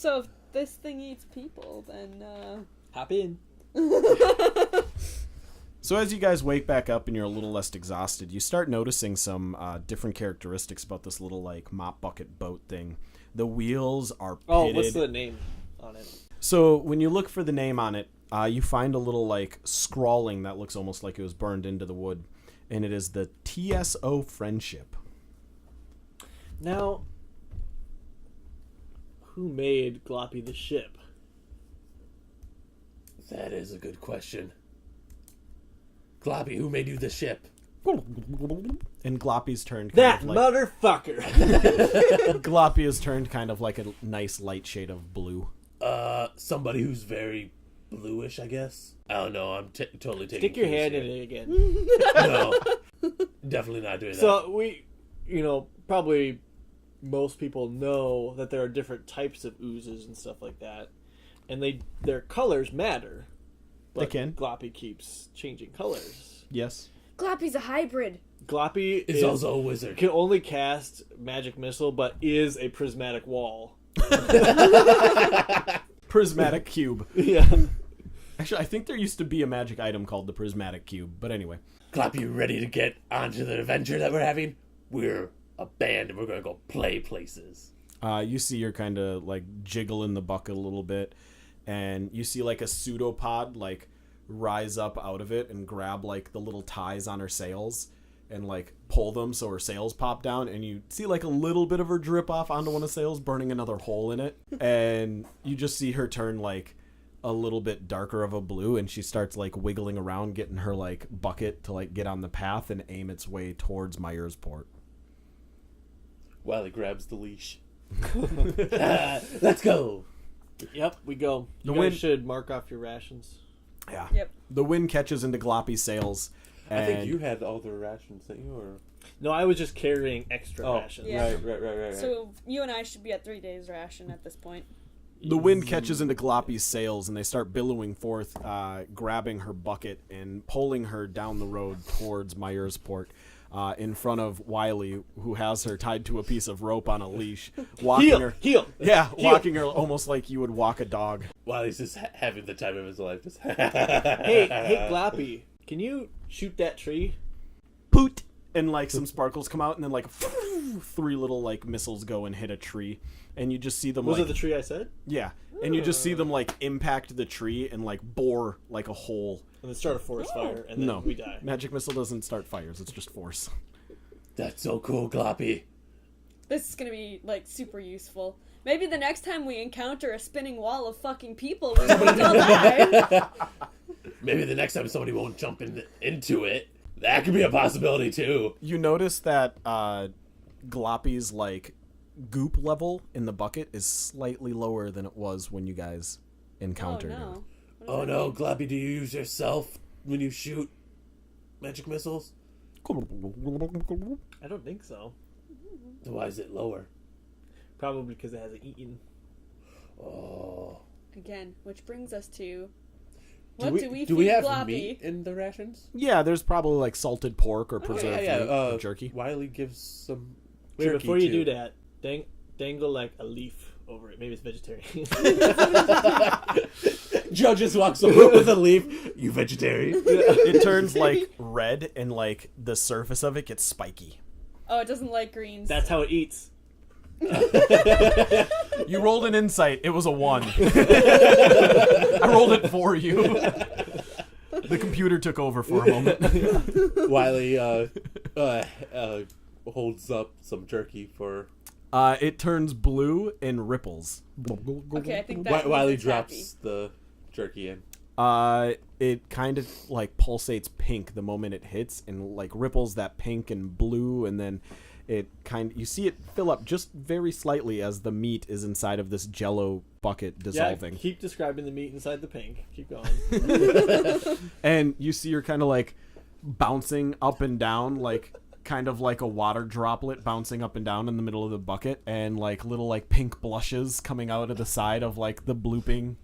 if this thing eats people, then Hop in. So as you guys wake back up and you're a little less exhausted, you start noticing some different characteristics about this little like mop bucket boat thing. The wheels are pitted. Oh, what's the name on it? So when you look for the name on it, you find a little like scrawling that looks almost like it was burned into the wood, and it is the TSO Friendship. Now, who made Gloppy the ship? That is a good question. Gloppy, who made you the ship? And Gloppy's turned That kind of motherfucker. Gloppy has turned kind of like a nice light shade of blue. Somebody who's very bluish, I guess. I don't know. I'm totally taking. Stick your cues hand here. in it again. No, definitely not doing that. So probably most people know that there are different types of oozes and stuff like that, and their colors matter. But They can. Gloppy keeps changing colors. Yes. Gloppy's a hybrid. Gloppy Is also a wizard. can only cast magic missile, but is a prismatic wall. Prismatic cube. Yeah. Actually, I think there used to be a magic item called the prismatic cube, but anyway. Glop, you ready to get onto the adventure that we're having? We're a band and we're gonna go play places. You see her kind of like jiggle in the bucket a little bit, and you see like a pseudopod like rise up out of it and grab like the little ties on her sails and like pull them so her sails pop down, and you see like a little bit of her drip off onto one of the sails, burning another hole in it, and you just see her turn like a little bit darker of a blue, and she starts like wiggling around, getting her like bucket to like get on the path and aim its way towards Myersport. Wylee grabs the leash. Let's go. Yep, we go. The You guys wind- should mark off your rations. Yeah. Yep. The wind catches into Gloppy's sails. I think and- you had all the rations, didn't you? Or No, I was just carrying extra rations. Yeah. right. So you and I should be at 3 days ration at this point. The wind catches into Gloppy's sails, and they start billowing forth, grabbing her bucket and pulling her down the road towards Myersport, in front of Wylee, who has her tied to a piece of rope on a leash, walking her. Heel. Yeah, walking her almost like you would walk a dog. Wylee's just having the time of his life. Just Hey, Gloppy, can you shoot that tree? Poot! And like some sparkles come out, and then like 3 little like missiles go and hit a tree, and you just see them. Was like, it the tree I said? Yeah, and you just see them like impact the tree and like bore like a hole. And then start a forest fire, and then No, we die. Magic missile doesn't start fires; it's just force. That's so cool, Gloppy. This is gonna be like super useful. Maybe the next time we encounter a spinning wall of fucking people, we won't all die. Maybe the next time somebody won't jump into it. That could be a possibility too. You notice that Gloppy's like goop level in the bucket is slightly lower than it was when you guys Oh encountered her. no. Oh no, Gloppy, do you use yourself when you shoot magic missiles? I don't think so. Then why is it lower? Probably because it hasn't eaten. Oh. Again, which brings us to Do what we, do we do feed we have Gloppy? meat in the rations? Yeah, there's probably like salted pork or preserved meat or jerky. Wylee gives some Wait, jerky before you too. do that, dangle like a leaf over it. Maybe it's vegetarian. Joe just walks over with a leaf. You vegetarian? It turns like red, and like the surface of it gets spiky. Oh, it doesn't like greens. That's how it eats. You rolled an insight. It was a 1. I rolled it for you. The computer took over for a moment. Wylee holds up some jerky for. It turns blue and ripples. Okay, I think that means Wylee it's drops happy. the jerky in. It kind of like pulsates pink the moment it hits, and like ripples that pink and blue, and then you see it fill up just very slightly as the meat is inside of this jello bucket dissolving. Yeah, keep describing the meat inside the pink. Keep going. And you see her kind of like bouncing up and down, like kind of like a water droplet bouncing up and down in the middle of the bucket, and like little like pink blushes coming out of the side of like the blooping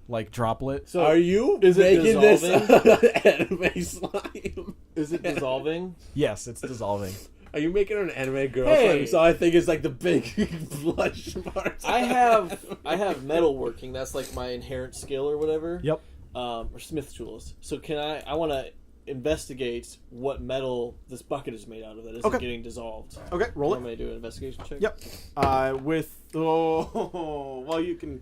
like droplet. So Are you is it making dissolving? this anime slime? Is it dissolving? Yes, it's dissolving. Are you making an anime girl Hey. slime? So I think it's like the big blush marks. I have metalworking. That's like my inherent skill or whatever. Yep. Or smith tools. So I want to investigate what metal this bucket is made out of that isn't Okay. getting dissolved. Okay, roll Want it. me to do an investigation check? Yep. Well, you can.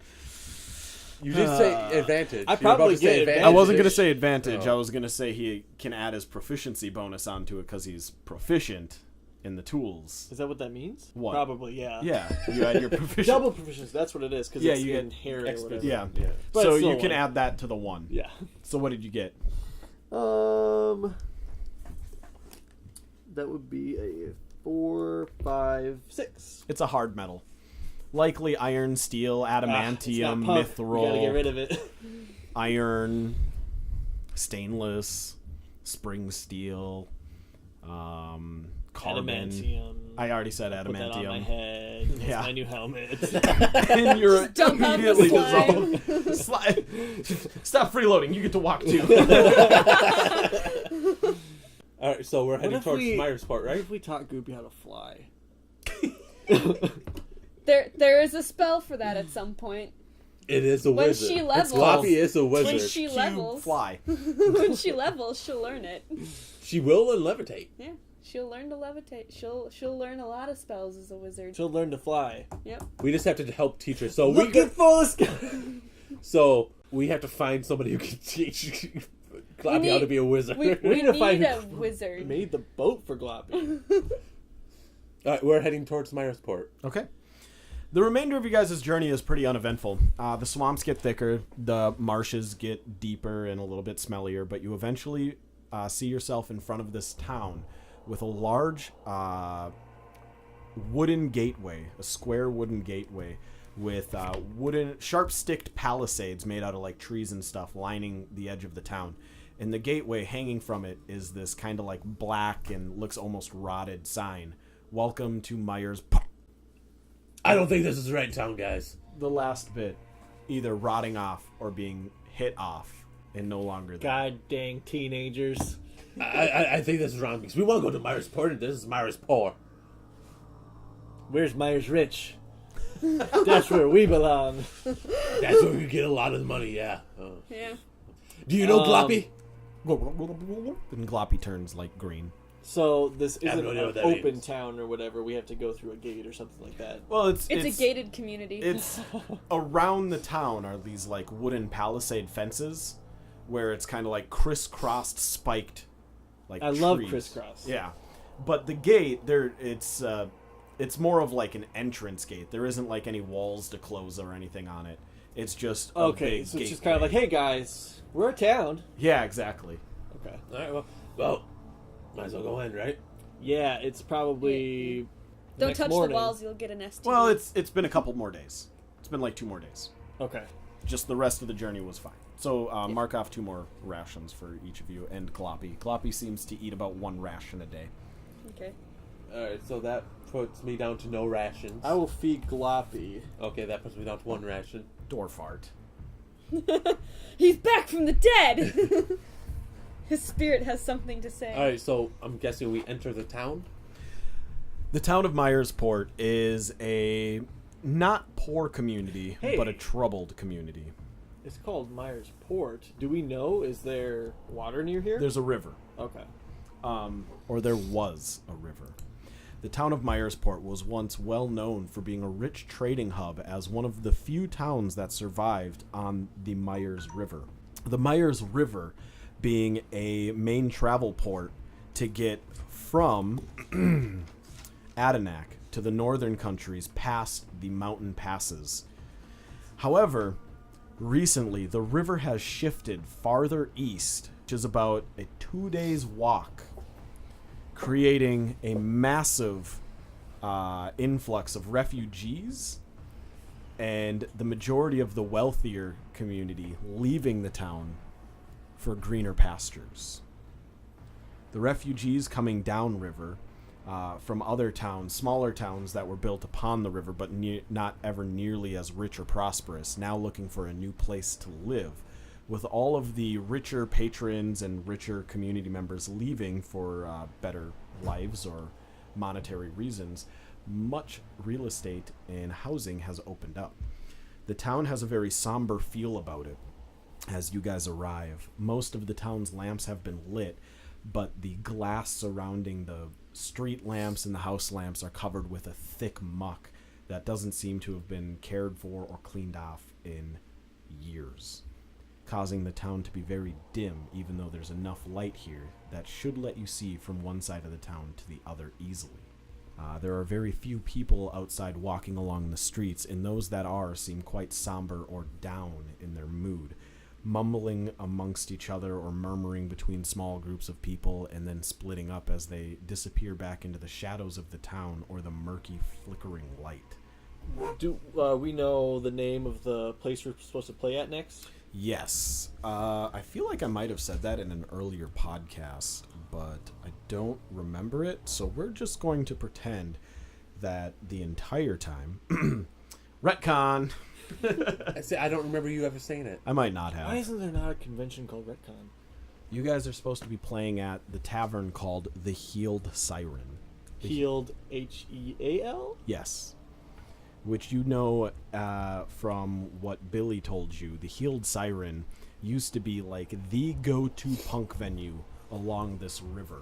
You did say advantage. I You were about probably to say get advantage. I wasn't gonna say advantage. Oh. I was gonna say he can add his proficiency bonus onto it because he's proficient in the tools. Is that what that means? What? Probably, yeah. Yeah, you add your proficiency. Double proficiency. That's what it is. Because Yeah, it's you get inherent or expert. whatever. Yeah. But So it's still you can one. add that to the 1. Yeah. So what did you get? That would be a 4, 5, 6. It's a hard metal. Likely iron, steel, adamantium, mithril. You gotta get rid of it. Iron, stainless, spring steel, carbon. Adamantium. I already said Put that on my adamantium. head. That's Yeah. my new helmet. And you're Dump out the immediately slime. dissolved. Stop freeloading. You get to walk too. All right, so we're heading if towards we- Myers Port, What right? if we taught Goopy how to fly? There is a spell for that at some point. It is a When wizard. she levels- Floppy is a When wizard. she You levels, fly. when she levels, she'll learn it. She will levitate. Yeah, she'll learn to levitate. She'll learn a lot of spells as a wizard. She'll learn to fly. Yep. We just have to help teach her. So Looking for the sky. So we have to find somebody who can teach Gloppy how to be a wizard. We need to find need who a wizard. Made the boat for Gloppy. All right, we're heading towards Myers Port. Okay. The remainder of you guys' journey is pretty uneventful. The swamps get thicker, the marshes get deeper and a little bit smellier, but you eventually see yourself in front of this town with a large wooden gateway, a square wooden gateway with wooden, sharp-sticked palisades made out of like trees and stuff lining the edge of the town. And the gateway hanging from it is this kind of like black and looks almost rotted sign. Welcome to Myers Port. I don't think this is the right town, guys. The last bit either rotting off or being hit off and no longer there. God dang teenagers. I think this is wrong because we want to go to Myers Port and this is Myers Poor. Where's Myers Rich? That's where we belong. That's where we get a lot of the money, yeah. Yeah. Do you know Gloppy? And Gloppy turns like green. So this I have isn't no idea an what that open means. town or whatever. We have to go through a gate or something like that. Well, It's a gated community. It's around the town are these like wooden palisade fences where it's kind of like crisscrossed, spiked. Like I love trees. crisscross. Yeah, but the gate there, it's more of like an entrance gate. There isn't like any walls to close or anything on it. It's just a Okay, big so it's just gateway. kind of like, hey guys, we're a town. Yeah, exactly. Okay. All right, well, might as well go in, right? Yeah, it's probably. Don't next touch morning. the walls, you'll get an STD. Well, it's been a couple more days. It's been like 2 more days. Okay. Just the rest of the journey was fine. So mark off 2 more rations for each of you and Gloppy. Gloppy seems to eat about 1 ration a day. Okay. All right, so that puts me down to no rations. I will feed Gloppy. Okay, that puts me down to 1 ration. Door fart. He's back from the dead! His spirit has something to say. All right, so I'm guessing we enter the town. The town of Myersport is a not poor community, Hey. but a troubled community. It's called Myers Port. Do we know? Is there water near here? There's a river. Okay. Or there was a river. The town of Myersport was once well known for being a rich trading hub as one of the few towns that survived on the Myers River. The Myers River being a main travel port to get from Anadac to the northern countries past the mountain passes. However, recently the river has shifted farther east, which is about a 2 days walk, creating a massive influx of refugees and the majority of the wealthier community leaving the town for greener pastures. The refugees coming downriver from other towns, smaller towns that were built upon the river but not ever nearly as rich or prosperous, now looking for a new place to live, with all of the richer patrons and richer community members leaving for better lives or monetary reasons. Much real estate and housing has opened up. The town has a very somber feel about it as you guys arrive. Most of the town's lamps have been lit, but the glass surrounding the street lamps and the house lamps are covered with a thick muck that doesn't seem to have been cared for or cleaned off in years, causing the town to be very dim, even though there's enough light here that should let you see from one side of the town to the other easily. There are very few people outside walking along the streets, and those that are seem quite somber or down in their mood. mumbling amongst each other or murmuring between small groups of people and then splitting up as they disappear back into the shadows of the town or the murky flickering light. Do we know the name of the place we're supposed to play at next? Yes. I feel like I might have said that in an earlier podcast, but I don't remember it, so we're just going to pretend that the entire time... Retcon! I don't remember you ever saying it. I might not have. Why isn't there not a convention called Retcon? You guys are supposed to be playing at the tavern called the Healed Siren. Healed, Heal? Yes. Which you know from what Billy told you. The Healed Siren used to be like the go-to punk venue along this river,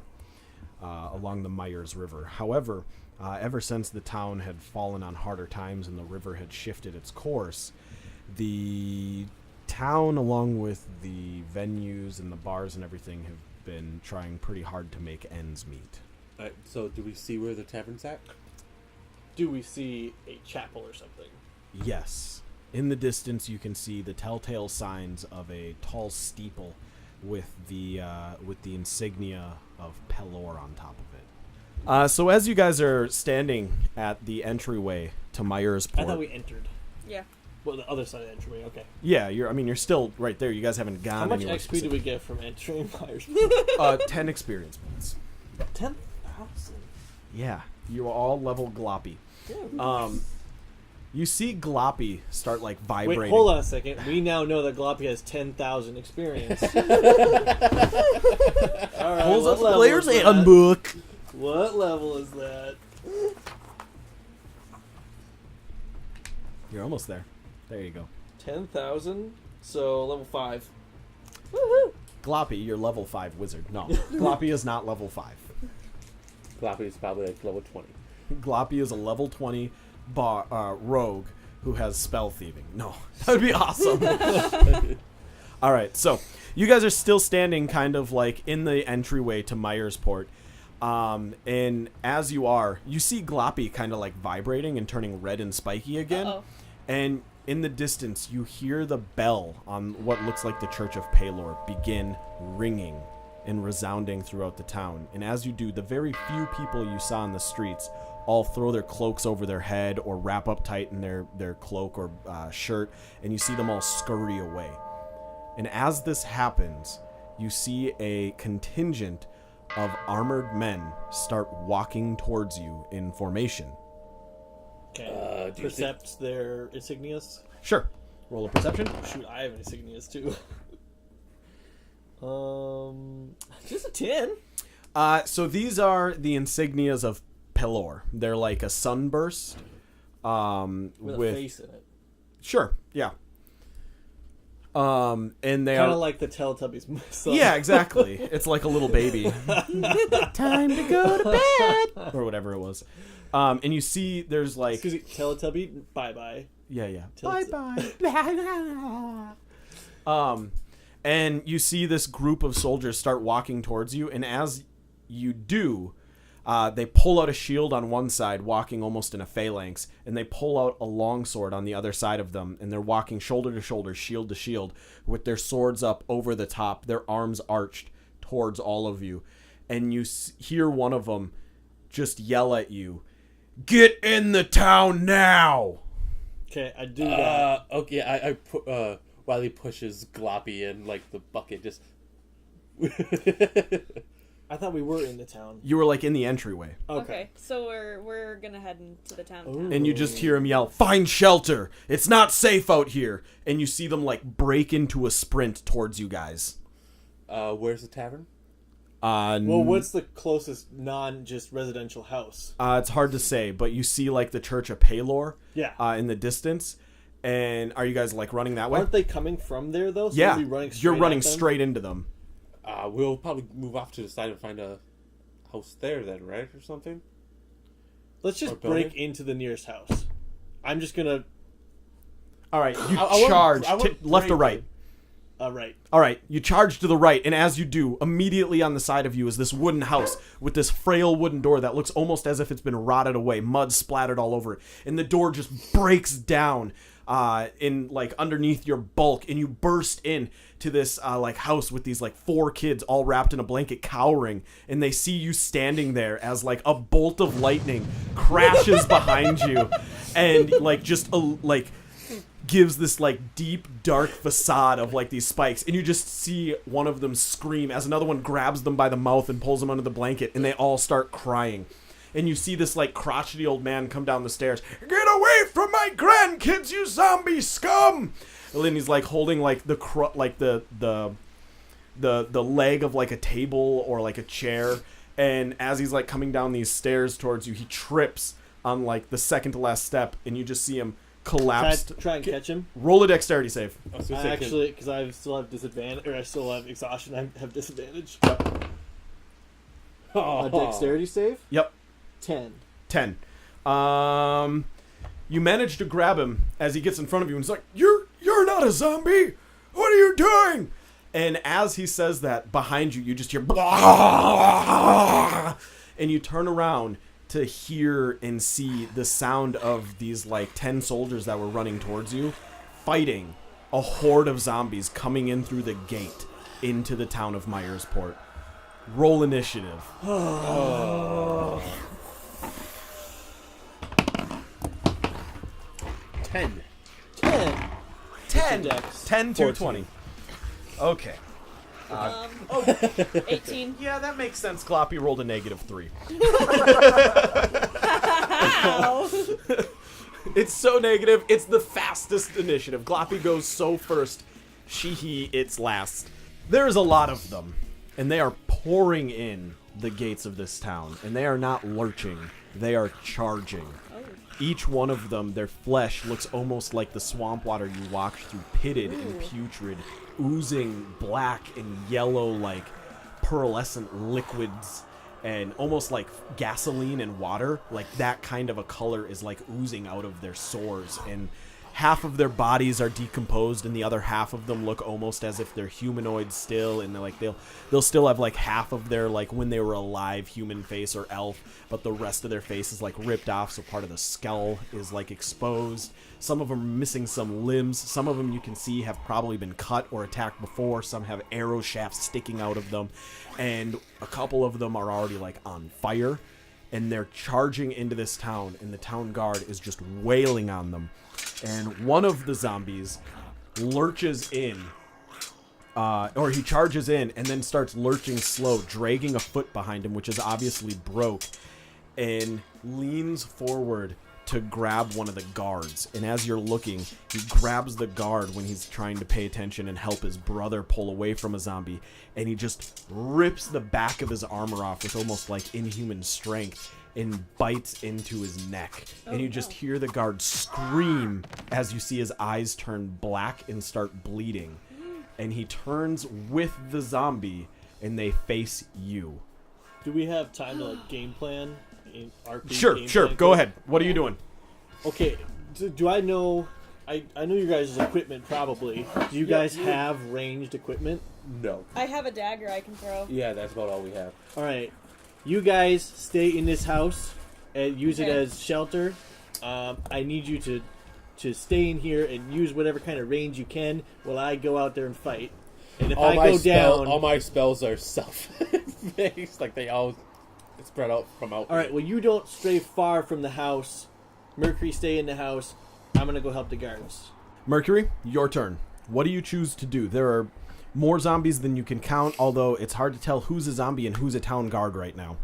along the Myers River. However, ever since the town had fallen on harder times and the river had shifted its course, the town, along with the venues and the bars and everything, have been trying pretty hard to make ends meet. Alright, so do we see where the tavern's at? Do we see a chapel or something? Yes. In the distance, you can see the telltale signs of a tall steeple with the insignia of Pelor on top of it. So as you guys are standing at the entryway to Myers I Port, thought we entered. Yeah. Well, the other side of the entryway, okay. yeah, you're still right there. You guys haven't gone How much anywhere XP do we get from entering Myers? 10 experience points. 10,000. Yeah, you are all level gloppy. You see Gloppy start like vibrating. Wait, hold on a second. We now know that Gloppy has 10,000 experience. All right, Pulls what up the level player's is that? handbook. What level is that? You're almost there. There you go. 10,000. So level 5. Gloppy, you're level 5 wizard. No, Gloppy is not level 5. Gloppy is probably like level 20. Gloppy is a level 20 rogue who has spell thieving. No, that would be awesome. All right, so you guys are still standing kind of like in the entryway to Myersport. And as you are, you see Gloppy kind of like vibrating and turning red and spiky again. Uh-oh. And in the distance, you hear the bell on what looks like the Church of Pelor begin ringing and resounding throughout the town. And as you do, the very few people you saw in the streets all throw their cloaks over their head or wrap up tight in their cloak or shirt, and you see them all scurry away. And as this happens, you see a contingent of armored men start walking towards you in formation. Okay. Do you Percepts their insignias. Sure. Roll a perception. Shoot, I have insignias too. Just a 10. So these are the insignias of Pelor. They're like a sunburst. With a face in it. Sure, yeah. And they Kind are of like the Teletubbies. son. yeah, exactly. It's like a little baby. Time to go to bed, or whatever it was. And you see, there's like Excuse me, Teletubby. Bye bye. yeah. Bye Telet- bye. And you see this group of soldiers start walking towards you, and as you do, they pull out a shield on one side, walking almost in a phalanx, and they pull out a longsword on the other side of them, and they're walking shoulder to shoulder, shield to shield, with their swords up over the top, their arms arched towards all of you. And you hear one of them just yell at you, "Get in the town now!" Okay, I do that. Okay, I put Wylee pushes Gloppy in like the bucket. Just I thought we were in the town. You were like in the entryway. Okay, so we're gonna head into the town. Ooh. And you just hear him yell, "Find shelter! It's not safe out here!" And you see them like break into a sprint towards you guys. where's the tavern? Well, what's the closest non-just residential house? It's hard to say, but you see like the Church of Pelor Yeah. in the distance. And are you guys like running that way? Aren't they coming from there though? So Yeah, we'll be running you're running at them? straight into them. We'll probably move off to the side and find a house there then, right? Or something? Let's Or just building? break into the nearest house. I'm just gonna. All right, you I wouldn't- charge I wouldn't left or break right. it. Right. All right, you charge to the right, and as you do, immediately on the side of you is this wooden house with this frail wooden door that looks almost as if it's been rotted away, mud splattered all over it, and the door just breaks down in like underneath your bulk, and you burst in to this like house with these like 4 kids all wrapped in a blanket, cowering, and they see you standing there as like a bolt of lightning crashes behind you, and like just like gives this like deep dark facade of like these spikes, and you just see one of them scream as another one grabs them by the mouth and pulls them under the blanket, and they all start crying. And you see this like crotchety old man come down the stairs. Get away from my grandkids, you zombie scum! And then he's like holding like the leg of like a table or like a chair, and as he's like coming down these stairs towards you, he trips on like the second to last step, and you just see him collapsed. Try and catch him. Roll a dexterity save. Actually, because I still have disadvantage, or I still have exhaustion, I have disadvantage. Dexterity save? Yep. 10. You manage to grab him as he gets in front of you, and he's like, You're not a zombie! What are you doing? And as he says that, behind you, you just hear and you turn around to hear and see the sound of these like 10 soldiers that were running towards you, fighting a horde of zombies coming in through the gate into the town of Myersport. Roll initiative. 10. 10 Dex. 10 to 20. Okay. 18. Yeah, that makes sense. Gloppy rolled a -3. Ow. It's so negative. It's the fastest initiative. Gloppy goes so first. He, it's last. There's a lot of them, and they are pouring in the gates of this town, and they are not lurching. They are charging. Each one of them, their flesh looks almost like the swamp water you walked through, pitted and putrid, oozing black and yellow like pearlescent liquids, and almost like gasoline and water. Like that kind of a color is like oozing out of their sores, and half of their bodies are decomposed, and the other half of them look almost as if they're humanoid still, and they're like they'll still have like half of their like when they were alive human face or elf, but the rest of their face is like ripped off, so part of the skull is like exposed. Some of them are missing some limbs. Some of them you can see have probably been cut or attacked before. Some have arrow shafts sticking out of them, and a couple of them are already like on fire, and they're charging into this town, and the town guard is just wailing on them. And one of the zombies lurches in, or he charges in and then starts lurching slow, dragging a foot behind him, which is obviously broke, and leans forward to grab one of the guards. And as you're looking, he grabs the guard when he's trying to pay attention and help his brother pull away from a zombie, and he just rips the back of his armor off with almost like inhuman strength and bites into his neck. And you just hear the guard scream as you see his eyes turn black and start bleeding. And he turns with the zombie, and they face you. Do we have time to like game plan? In RP Sure. plan? Go ahead. What are you doing? Okay. Do I know? I know your guys' equipment probably. Do you guys have ranged equipment? No. I have a dagger I can throw. Yeah, that's about all we have. All right. You guys stay in this house and use it Okay. as shelter. I need you to stay in here and use whatever kind of range you can while I go out there and fight. And if I go down, all my spells are self-based. Like they all spread out from out. all right. Well, you don't stray far from the house. Mercury, stay in the house. I'm gonna go help the guards. Mercury, your turn. What do you choose to do? There are more zombies than you can count, although it's hard to tell who's a zombie and who's a town guard right now.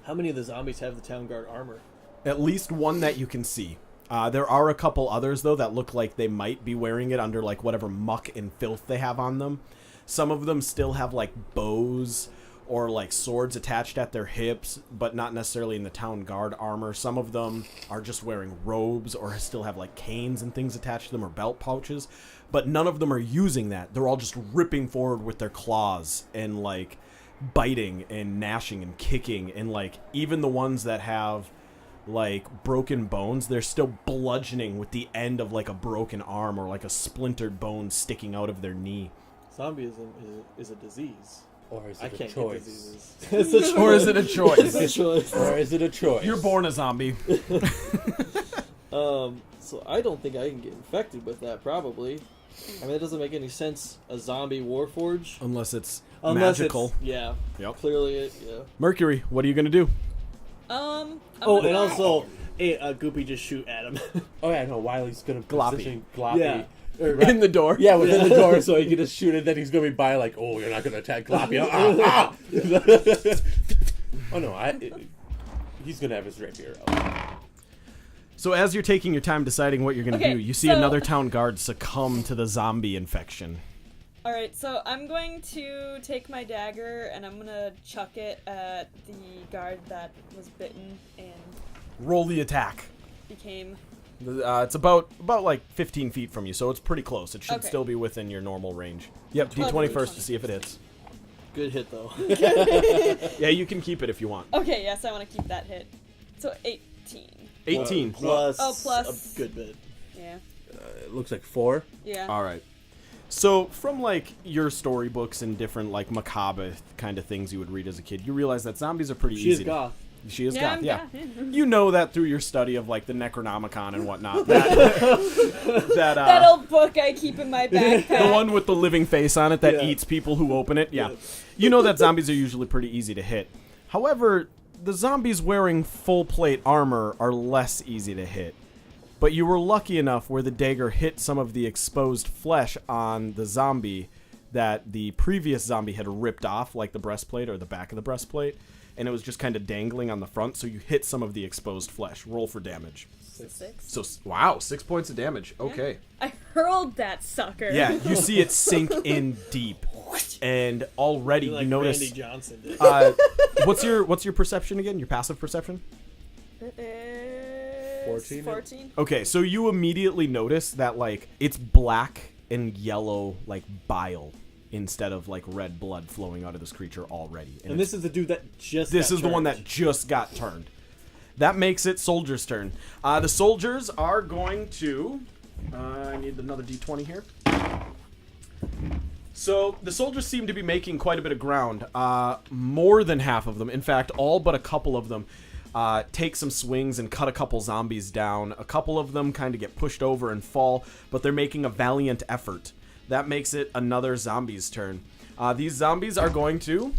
How many of the zombies have the town guard armor? At least one that you can see. There are a couple others, though, that look like they might be wearing it under, like, whatever muck and filth they have on them. Some of them still have, like, bows or, like, swords attached at their hips, but not necessarily in the town guard armor. Some of them are just wearing robes or still have, like, canes and things attached to them or belt pouches. But none of them are using that. They're all just ripping forward with their claws and, like, biting and gnashing and kicking. And, like, even the ones that have, like, broken bones, they're still bludgeoning with the end of, like, a broken arm or, like, a splintered bone sticking out of their knee. is a disease. Or is I it a can't get choice? diseases. It's a choice. Or is it a choice? It's a choice. Or is it a choice? You're born a zombie. So I don't think I can get infected with that, probably. I mean, it doesn't make any sense. A zombie Warforged. Unless it's Unless magical. It's, yeah. Yep. Clearly, yeah. Mercury, what are you going to do? I'm Oh, gonna- and also, Goopy just shoot at him. Oh yeah, no. Wiley's gonna Gloppy. position Gloppy. Yeah. In the door? Yeah, within the door, so he can just shoot it. Then he's gonna be by like, oh, you're not gonna attack Gloppy. Oh no, he's gonna have his rapier out. So as you're taking your time deciding what you're going to Okay, do, you see so- another town guard succumb to the zombie infection. Alright, so I'm going to take my dagger and I'm gonna chuck it at the guard that was bitten and Roll the attack. became... It's about like 15 feet from you, so it's pretty close. It should Okay. still be within your normal range. Yep, D20 Okay. first to see if it hits. Good hit, though. Yeah, you can keep it if you want. Okay, yes, I want to keep that hit. So 18. 18. Plus, plus- a good bit. Yeah. It looks like 4. Yeah. All right. So from like your storybooks and different like macabre kind of things you would read as a kid, you realize that zombies are pretty She easy. is goth. She is Yeah, goth, I'm yeah. goth. You know that through your study of like the Necronomicon and whatnot. That That old book I keep in my backpack. the one with the living face on it that Yeah. eats people who open it. Yeah. Yeah. You know that zombies are usually pretty easy to hit. However, the zombies wearing full plate armor are less easy to hit. But you were lucky enough where the dagger hit some of the exposed flesh on the zombie that the previous zombie had ripped off, like the breastplate or the back of the breastplate, and it was just kind of dangling on the front, so you hit some of the exposed flesh. Roll for damage. 6. So, wow, 6 points of damage. Okay. I hurled that sucker. Yeah, you see it sink in deep, and already Like you notice. Randy Johnson did. What's your perception again? Your passive perception? It is 14. Okay, so you immediately notice that like it's black and yellow like bile instead of like red blood flowing out of this creature already. And this is the dude that just this got is the one turned. that just got turned. That makes it soldiers' turn. The soldiers are going to. I need another D20 here. So the soldiers seem to be making quite a bit of ground. More than half of them, in fact, all but a couple of them, take some swings and cut a couple zombies down. A couple of them kind of get pushed over and fall, but they're making a valiant effort. That makes it another zombie's turn. These zombies are going to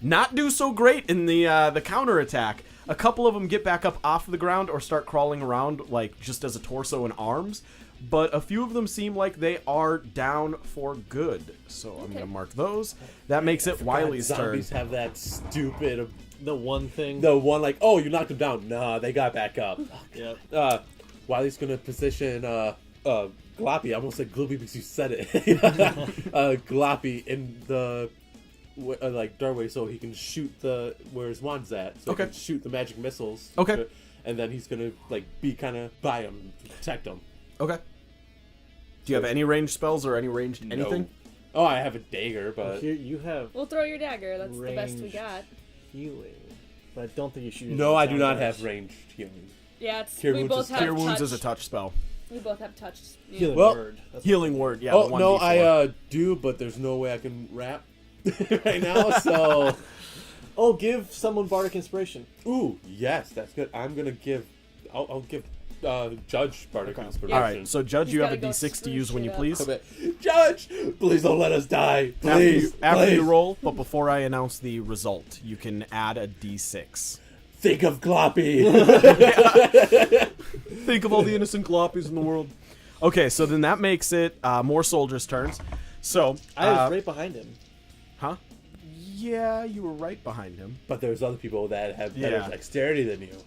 not do so great in the counterattack. A couple of them get back up off the ground or start crawling around like just as a torso and arms. But a few of them seem like they are down for good. So I'm going to mark those. That makes it Wiley's turn. Zombies have that stupid, The one thing. the one like, oh, you knocked them down. Nah, they got back up. Yep. Wiley's gonna position Gloppy. I almost said Gloopy because you said it. Gloppy in the like doorway so he can shoot where his wand's at. So Okay. he can shoot the magic missiles. Okay. And then he's gonna like be kind of by him, protect him. Okay. Do you have any ranged spells or any ranged anything? No. Oh, I have a dagger, but Here you have We'll throw your dagger. That's the best we Ranged. got. healing, but I don't think you should. use no, it I do on not guys. have ranged healing. Yeah, it's Cure we wounds both is- have Cure wounds touch. is a touch spell. We both have touched. Yeah. Healing Well, word. That's Healing word, yeah. Oh the no, 1d4. I do, but there's no way I can rap right now. So, Oh, give someone bardic inspiration. ooh, yes, that's good. I'm gonna give. I'll give Judge bardic inspiration. All right, so Judge, He's you have a gotta go d6 to screw use when you shit up. please. Okay. Judge, please don't let us die. After Please, after you please. roll, but before I announce the result, you can add a d6. Think of Gloppy. Think of all the innocent gloppies in the world. Okay, so then that makes it more soldiers' turns. So, I was right behind him. huh? Yeah, you were right behind him. But there's other people that have better Yeah. dexterity than you.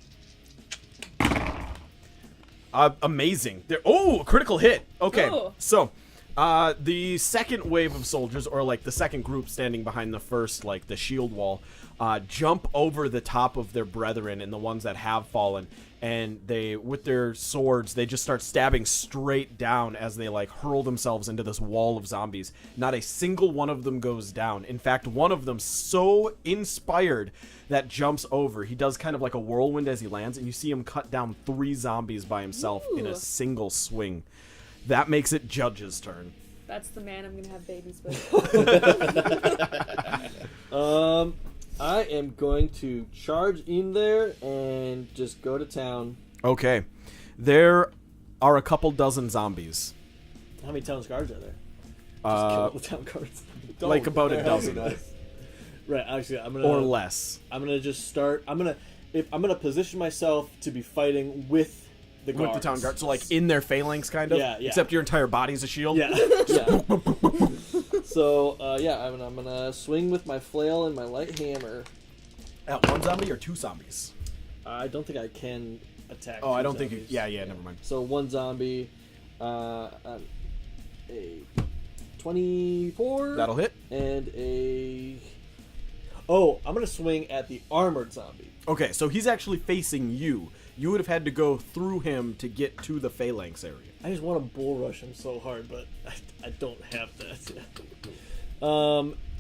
Amazing. A critical hit. Okay, Ooh. so the second wave of soldiers, or like the second group standing behind the first, like the shield wall, jump over the top of their brethren and the ones that have fallen, and they, with their swords, they just start stabbing straight down as they like hurl themselves into this wall of zombies. Not a single one of them goes down. In fact, one of them so inspired that jumps over. He does kind of like a whirlwind as he lands, and you see him cut down 3 zombies by himself in a Ooh. single swing. That makes it Judge's turn. That's the man I'm gonna have babies with. I am going to charge in there and just go to town. Okay. There are a couple dozen zombies. How many town guards are there? Just kill all the town guards. Like about a dozen. Right, actually, I'm gonna Or less. I'm gonna just start. I'm gonna position myself to be fighting with the guards. With the town guard. So like in their phalanx kind of? Yeah. Except your entire body's a shield? Yeah. Yeah. So I'm gonna swing with my flail and my light hammer. At one zombie or two zombies? I don't think I can attack. Oh, I don't zombies. think you... Yeah, never mind. So one zombie, a 24. That'll hit. And I'm gonna swing at the armored zombie. Okay, so he's actually facing you. You would have had to go through him to get to the phalanx area. I just want to bull rush him so hard, but I don't have that.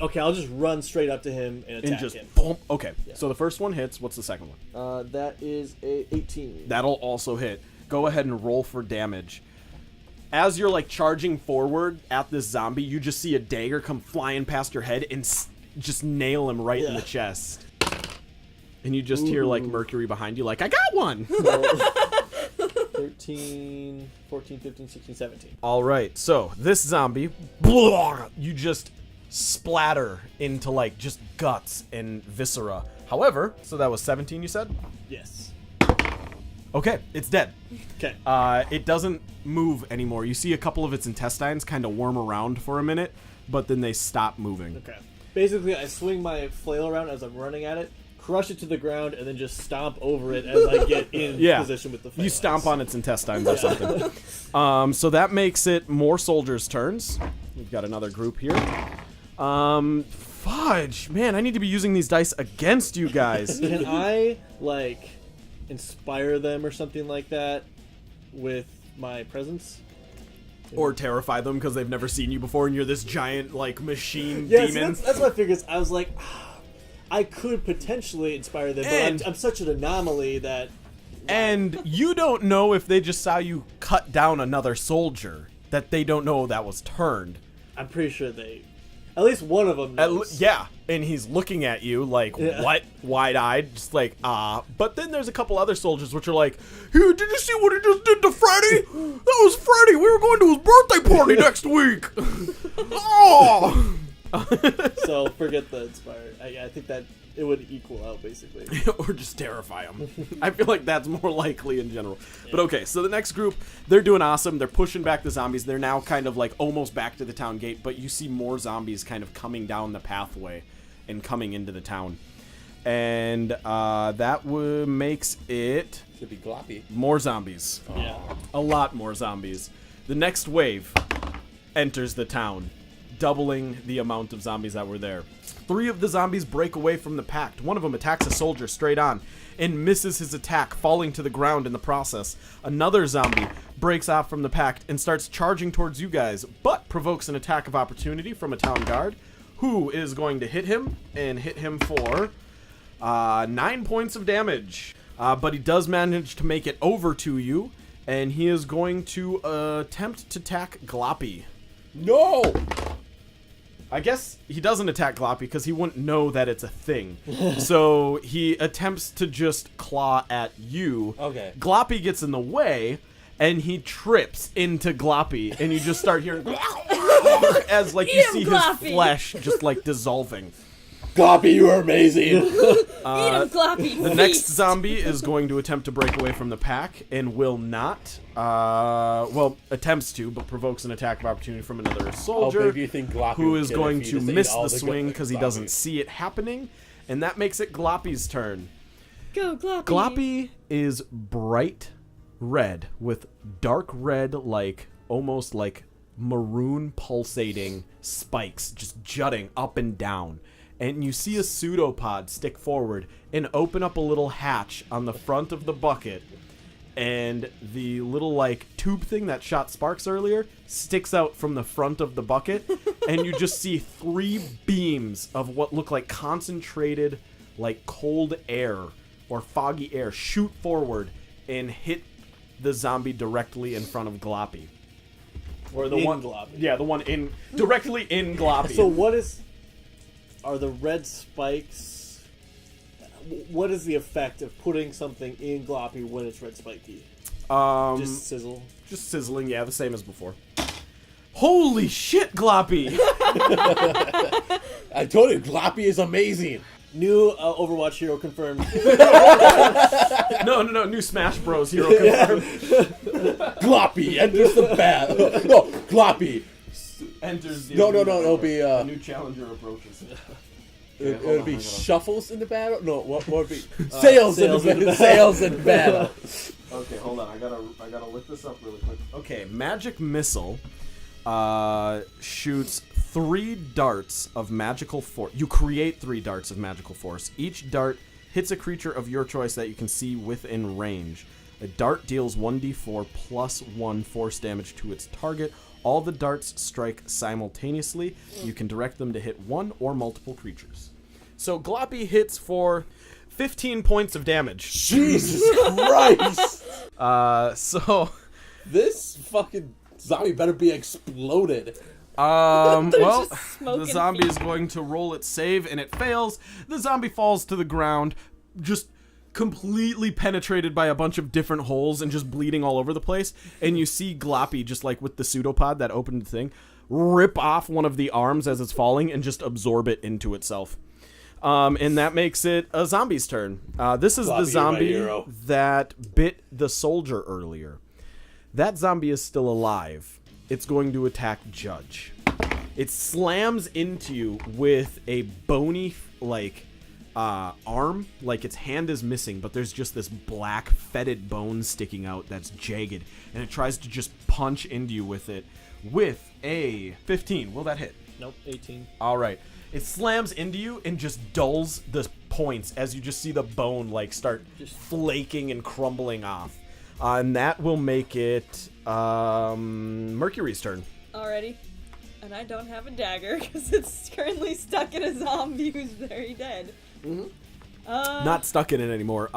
Okay, I'll just run straight up to him and attack him. Boom. Okay, Yeah. so the first one hits. What's the second one? That is a 18. That'll also hit. Go ahead and roll for damage. As you're like charging forward at this zombie, you just see a dagger come flying past your head and just nail him right in the chest. And you just hear like Mercury behind you like, I got one! 13, 14, 15, 16, 17. All right, so this zombie, you just splatter into like just guts and viscera. However, so that was 17 you said? Yes. Okay, it's dead. Okay. It doesn't move anymore. You see a couple of its intestines kind of worm around for a minute, but then they stop moving. Okay. Basically, I swing my flail around as I'm running at it, crush it to the ground, and then just stomp over it as I get in position with the phalanx. You stomp on its intestines or something. So that makes it more soldiers' turns. We've got another group here. Fudge. Man, I need to be using these dice against you guys. Can I, like, inspire them or something like that with my presence? Or terrify them because they've never seen you before and you're this giant, like, machine Yeah, demon. see, that's what I figured. I was like, I could potentially inspire them, but I'm such an anomaly that... And you don't know if they just saw you cut down another soldier, that they don't know that was turned. I'm pretty sure they... At least one of them knows. Yeah, and he's looking at you like, what? Wide-eyed, just like, But then there's a couple other soldiers which are like, hey, did you see what he just did to Freddy? That was Freddy. We were going to his birthday party next week. Oh! So forget the inspire. I think that it would equal out, basically. Or just terrify them. I feel like that's more likely in general. Yeah. But okay, so the next group, they're doing awesome. They're pushing back the zombies. They're now kind of like almost back to the town gate, but you see more zombies kind of coming down the pathway and coming into the town. And that makes it... Should be gloppy. More zombies. Yeah. A lot more zombies. The next wave enters the town, doubling the amount of zombies that were there. 3 of the zombies break away from the pact. One of them attacks a soldier straight on and misses his attack, falling to the ground in the process. Another zombie breaks off from the pact and starts charging towards you guys, but provokes an attack of opportunity from a town guard, who is going to hit him and hit him for 9 points of damage. But he does manage to make it over to you, and he is going to attempt to attack Gloppy. No! I guess he doesn't attack Gloppy because he wouldn't know that it's a thing. So he attempts to just claw at you. Okay. Gloppy gets in the way, and he trips into Gloppy, and you just start hearing as like you see his flesh just like dissolving. Gloppy, you are amazing! Eat him, Gloppy! The next zombie is going to attempt to break away from the pack and will not. Attempts to, but provokes an attack of opportunity from another soldier. How big do you think Gloppy who would is get going if he to just ate miss all the the swing because he zombies? doesn't see it happening, and that makes it Gloppy's turn. Go, Gloppy! Gloppy is bright red with dark red, like almost like maroon pulsating spikes just jutting up and down. And you see a pseudopod stick forward and open up a little hatch on the front of the bucket. And the little, like, tube thing that shot sparks earlier sticks out from the front of the bucket. And you just see 3 beams of what look like concentrated, like, cold air or foggy air shoot forward and hit the zombie directly in front of Gloppy. Or the In one, Gloppy. Yeah, the one directly in Gloppy. So are the red spikes? What is the effect of putting something in Gloppy when it's red spiky? Just sizzle. Just sizzling, yeah, the same as before. Holy shit, Gloppy! I told you, Gloppy is amazing. New Overwatch hero confirmed. No, new Smash Bros. Hero confirmed. Gloppy enters the battle. No, Gloppy. Enters the No, arena. it'll be A new challenger approaches. it'll be shuffles in the battle. No, what would be Sails sails in the battle. sails in battle. Okay, hold on. I gotta look this up really quick. Okay, magic missile shoots 3 darts of magical force. You create 3 darts of magical force. Each dart hits a creature of your choice that you can see within range. A dart deals 1d4 plus 1 force damage to its target. All the darts strike simultaneously. You can direct them to hit one or multiple creatures. So Gloppy hits for 15 points of damage. Jesus Christ! So This fucking zombie better be exploded. well, just smoking the zombie feet. is going to roll its save, and it fails. The zombie falls to the ground, just completely penetrated by a bunch of different holes and just bleeding all over the place. And you see Gloppy, just like with the pseudopod, that opened thing, rip off one of the arms as it's falling and just absorb it into itself. And that makes it a zombie's turn. This is Gloppy, the you're my zombie hero. that bit the soldier earlier. That zombie is still alive. It's going to attack Judge. It slams into you with a bony, arm. Like its hand is missing, but there's just this black, fetid bone sticking out that's jagged. And it tries to just punch into you with it with a 15. Will that hit? Nope, 18. All right. It slams into you and just dulls the points as you just see the bone start just flaking and crumbling off. And that will make it Mercury's turn. Already. And I don't have a dagger because it's currently stuck in a zombie who's very dead. Not stuck in it anymore.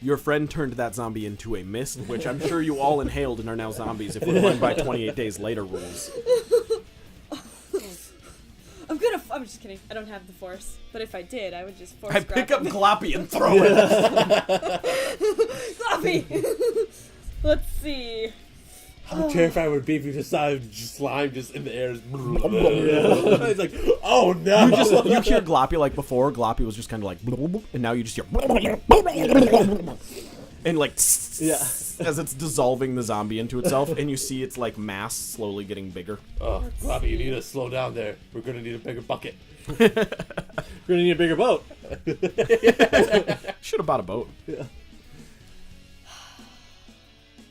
Your friend turned that zombie into a mist, which I'm sure you all inhaled and are now zombies if we're going by 28 days later rules. I'm just kidding. I don't have the force. But if I did, I would just force I pick up grab Gloppy and throw it. Gloppy! Let's see. How terrified would it be if you just saw slime just in the air? It's like, oh no! You hear Gloppy like before. Gloppy was just kind of like, and now you just hear, and as it's dissolving the zombie into itself, and you see its mass slowly getting bigger. Oh, Robbie, you need to slow down there. We're gonna need a bigger bucket. We're gonna need a bigger boat. Should have bought a boat. Yeah.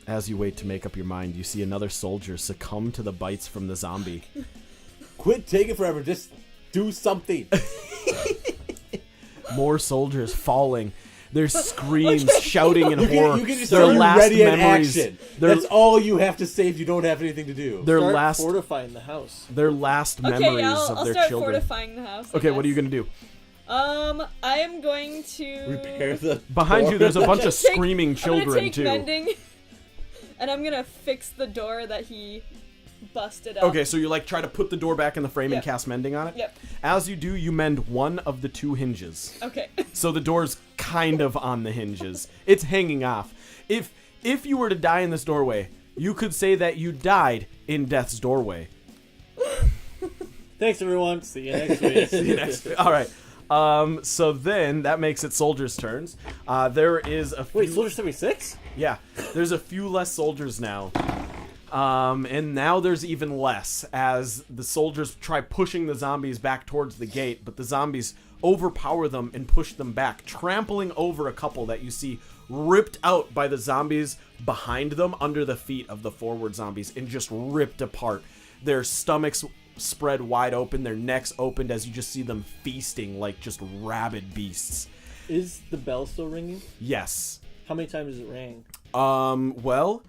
As you wait to make up your mind, you see another soldier succumb to the bites from the zombie. Quit taking forever. Just do something. More soldiers falling. Their screams, shouting in horror. You can just their start last ready in memories. action. Their, That's all you have to say if you don't have anything to do. their Start last, fortifying the house. their last Okay, memories I'll of their start children. fortifying the house. I Okay, what are you guess. gonna do? I am going to Repair the Behind door. you, there's a bunch of Take- screaming I'm children gonna take too. mending, and I'm gonna fix the door that he busted up. Okay, so you try to put the door back in the frame and Yep. cast mending on it. Yep. As you do, you mend one of the 2 hinges. Okay. So the door's kind of on the hinges. It's hanging off. If you were to die in this doorway, you could say that you died in death's doorway. Thanks, everyone. See you next week. See you next week. All right. So then that makes it soldiers' turns. There is a few, Wait, Soldier 76? yeah. There's a few less soldiers now. And now there's even less as the soldiers try pushing the zombies back towards the gate, but the zombies overpower them and push them back, trampling over a couple that you see ripped out by the zombies behind them under the feet of the forward zombies and just ripped apart. Their stomachs spread wide open, their necks opened as you just see them feasting like just rabid beasts. Is the bell still ringing? Yes. How many times has it rang? Well,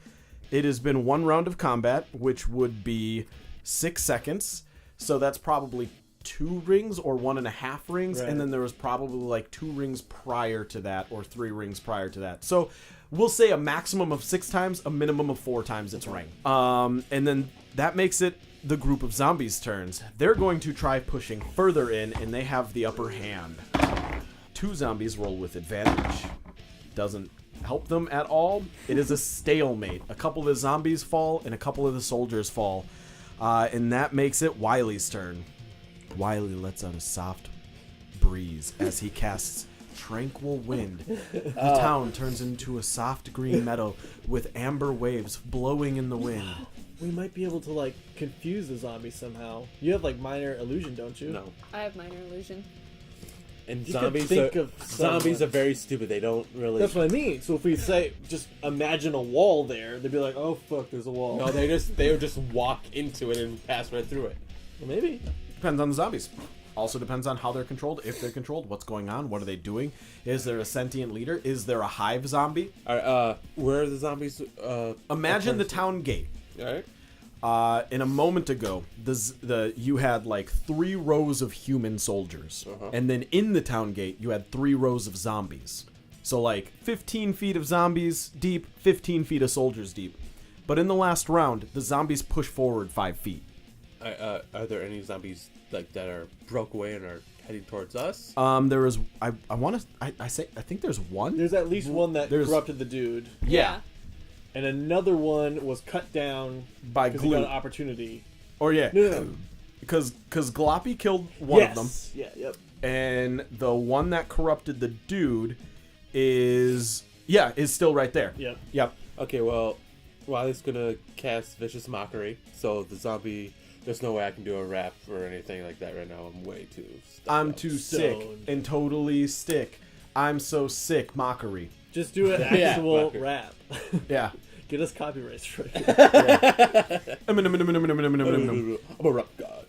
it has been 1 round of combat, which would be 6 seconds. So that's probably 2 rings or 1.5 rings. Right. And then there was probably 2 rings prior to that or 3 rings prior to that. So we'll say a maximum of 6 times, a minimum of 4 times its ring. And then that makes it the group of zombies' turns. They're going to try pushing further in, and they have the upper hand. 2 zombies roll with advantage. Doesn't help them at all. It is a stalemate. A couple of the zombies fall, and a couple of the soldiers fall. And that makes it Wylee's turn. Wylee lets out a soft breeze as he casts Tranquil Wind. The town turns into a soft green meadow with amber waves blowing in the wind. We might be able to like confuse the zombies somehow. You have like minor illusion, don't you? No. I have minor illusion. And You zombies could think are, of zombies someone. are very stupid. They don't really. That's what I mean. So if we say just imagine a wall there, they'd be like, "Oh fuck, there's a wall." No, they would just walk into it and pass right through it. Well, maybe. Depends on the zombies. Also depends on how they're controlled, if they're controlled, what's going on, what are they doing? Is there a sentient leader? Is there a hive zombie? All right, where are the zombies? Imagine the town gate. All right. In a moment ago, you had like 3 rows of human soldiers, and then in the town gate you had 3 rows of zombies. So like 15 feet of zombies deep, 15 feet of soldiers deep. But in the last round, the zombies push forward 5 feet. Are there any zombies like that are broke away and are heading towards us? There is. I think there's one. There's at least one that There's- corrupted the dude, Yeah. and another one was cut down By because he got glue. an opportunity. Or yeah. No. Because Gloppy killed one of them. Yeah. Yep. And the one that corrupted the dude is still right there. Yep. Yep. Okay, well, Wiley's gonna cast Vicious Mockery, so the zombie. There's no way I can do a rap or anything like that right now. I'm way too. I'm too sick Stoned. and totally stick. I'm so sick. Mockery. Just do an Yeah. actual Fucker. rap. Yeah. Get us copyright strike. I'm a rap god.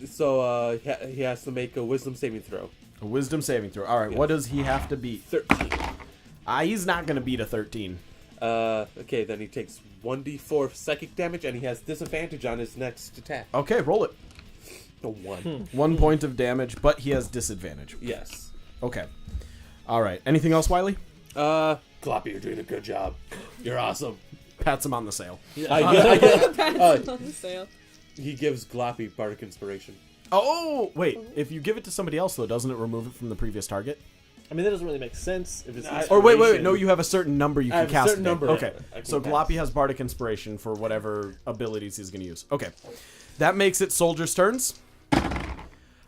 So he has to make a wisdom saving throw. A wisdom saving throw. All right. What does he have to beat? 13. He's not gonna beat a 13. Okay, then he takes 1d4 psychic damage, and he has disadvantage on his next attack. Okay, roll it. A 1. 1 point of damage, but he has disadvantage. Yes. Okay. All right. Anything else, Wylee? Gloppy, you're doing a good job. You're awesome. Pats him on the sail. I get, That's on the sale. he gives Gloppy bardic inspiration. Oh, wait. If you give it to somebody else, though, doesn't it remove it from the previous target? I mean, that doesn't really make sense if it's. Or wait. inspiration. No, you have a certain number you I can have a cast. certain it. number. Okay. I can So cast. Gloppy has bardic inspiration for whatever abilities he's going to use. Okay. That makes it soldiers' turns.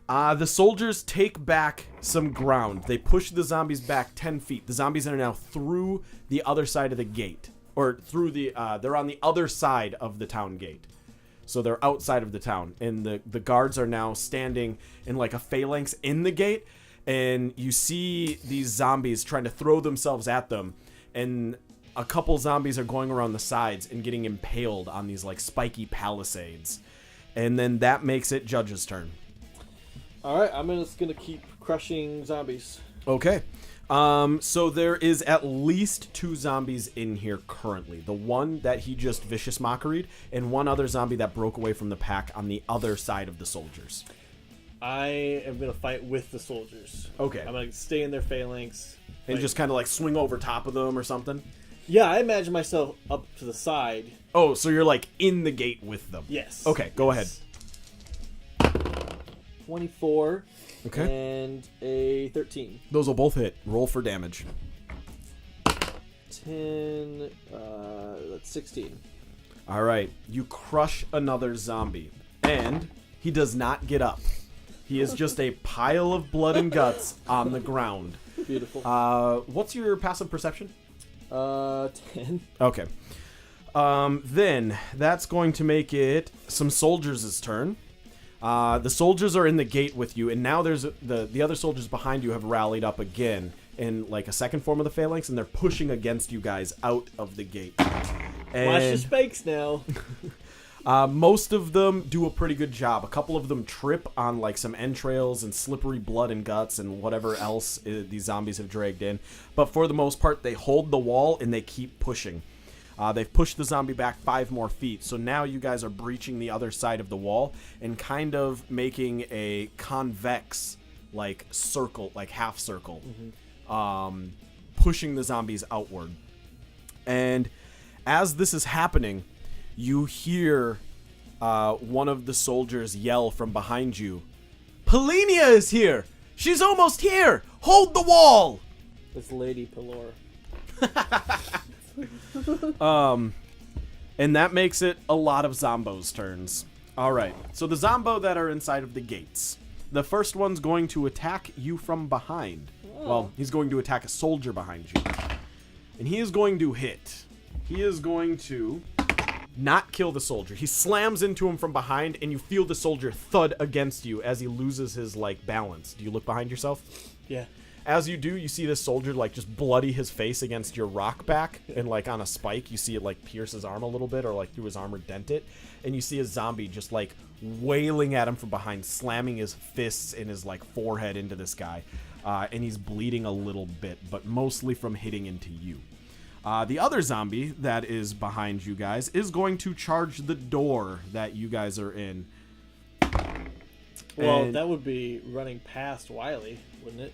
The soldiers take back some ground. They push the zombies back 10 feet. The zombies are now through the other side of the gate. Or through the... they're on the other side of the town gate. So they're outside of the town. And the guards are now standing in like a phalanx in the gate. And you see these zombies trying to throw themselves at them. And a couple zombies are going around the sides and getting impaled on these like spiky palisades. And then that makes it Judge's turn. All right, I'm just gonna keep crushing zombies. Okay. So there is at least 2 zombies in here currently. The one that he just vicious mockeried, and one other zombie that broke away from the pack on the other side of the soldiers. I am gonna fight with the soldiers. Okay. I'm gonna stay in their phalanx. And Like- just kind of like swing over top of them or something. Yeah, I imagine myself up to the side. Oh, so you're like in the gate with them. Yes. Okay, go ahead. 24. Okay. And a 13. Those will both hit. Roll for damage. 10. That's 16. All right. You crush another zombie. And he does not get up. He is just a pile of blood and guts on the ground. Beautiful. What's your passive perception? 10. Okay. Then that's going to make it some soldiers' turn. The soldiers are in the gate with you, and now there's the other soldiers behind you have rallied up again in like a second form of the phalanx, and they're pushing against you guys out of the gate. And Watch your spikes now. most of them do a pretty good job. A couple of them trip on like some entrails and slippery blood and guts and whatever else these zombies have dragged in. But for the most part, they hold the wall and they keep pushing. They've pushed the zombie back 5 more feet. So now you guys are breaching the other side of the wall and kind of making a convex like circle, like half circle. pushing the zombies outward. And as this is happening, you hear one of the soldiers yell from behind you, "Polinia is here! She's almost here! Hold the wall!" It's Lady Pelor. And that makes it a lot of zombos' turns. All right, so the zombo that are inside of the gates. The first one's going to attack you from behind. Well, he's going to attack a soldier behind you. And he is going to hit. He is going to not kill the soldier. He slams into him from behind, and you feel the soldier thud against you as he loses his, balance. Do you look behind yourself? Yeah. As you do, you see this soldier, just bloody his face against your rock back, and, on a spike, you see it, pierce his arm a little bit, or, through his armor dent it, and you see a zombie just, wailing at him from behind, slamming his fists in his, forehead into this guy, and he's bleeding a little bit, but mostly from hitting into you. The other zombie that is behind you guys is going to charge the door that you guys are in. Well, And- that would be running past Wylee, wouldn't it?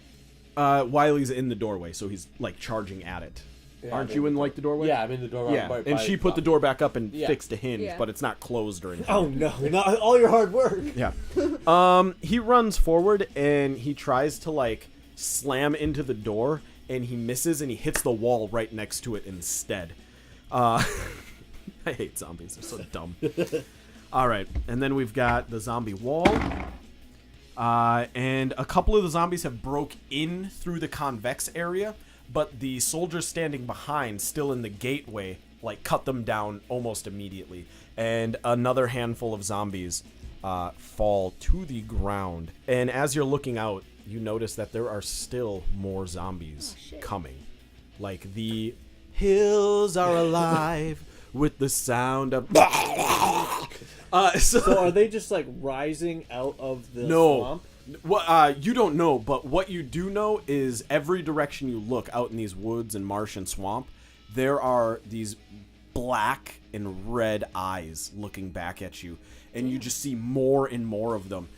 Wylee's in the doorway, so he's, charging at it. Yeah, Aren't I'm you in in, the the doorway? Yeah, I'm in the doorway. Yeah, Right and by she put the door back up and Yeah. fixed a hinge, Yeah. but it's not closed or anything. Oh no, not all your hard work. Yeah. He runs forward and he tries to slam into the door, and he misses and he hits the wall right next to it instead. I hate zombies. They're so dumb. All right, and then we've got the zombie wall. And a couple of the zombies have broke in through the convex area, but the soldiers standing behind, still in the gateway, cut them down almost immediately. And another handful of zombies fall to the ground. And as you're looking out, you notice that there are still more zombies coming. The hills are alive with the sound of... So are they just rising out of the swamp? What you don't know, but what you do know is every direction you look out in these woods and marsh and swamp, there are these black and red eyes looking back at you, and you just see more and more of them.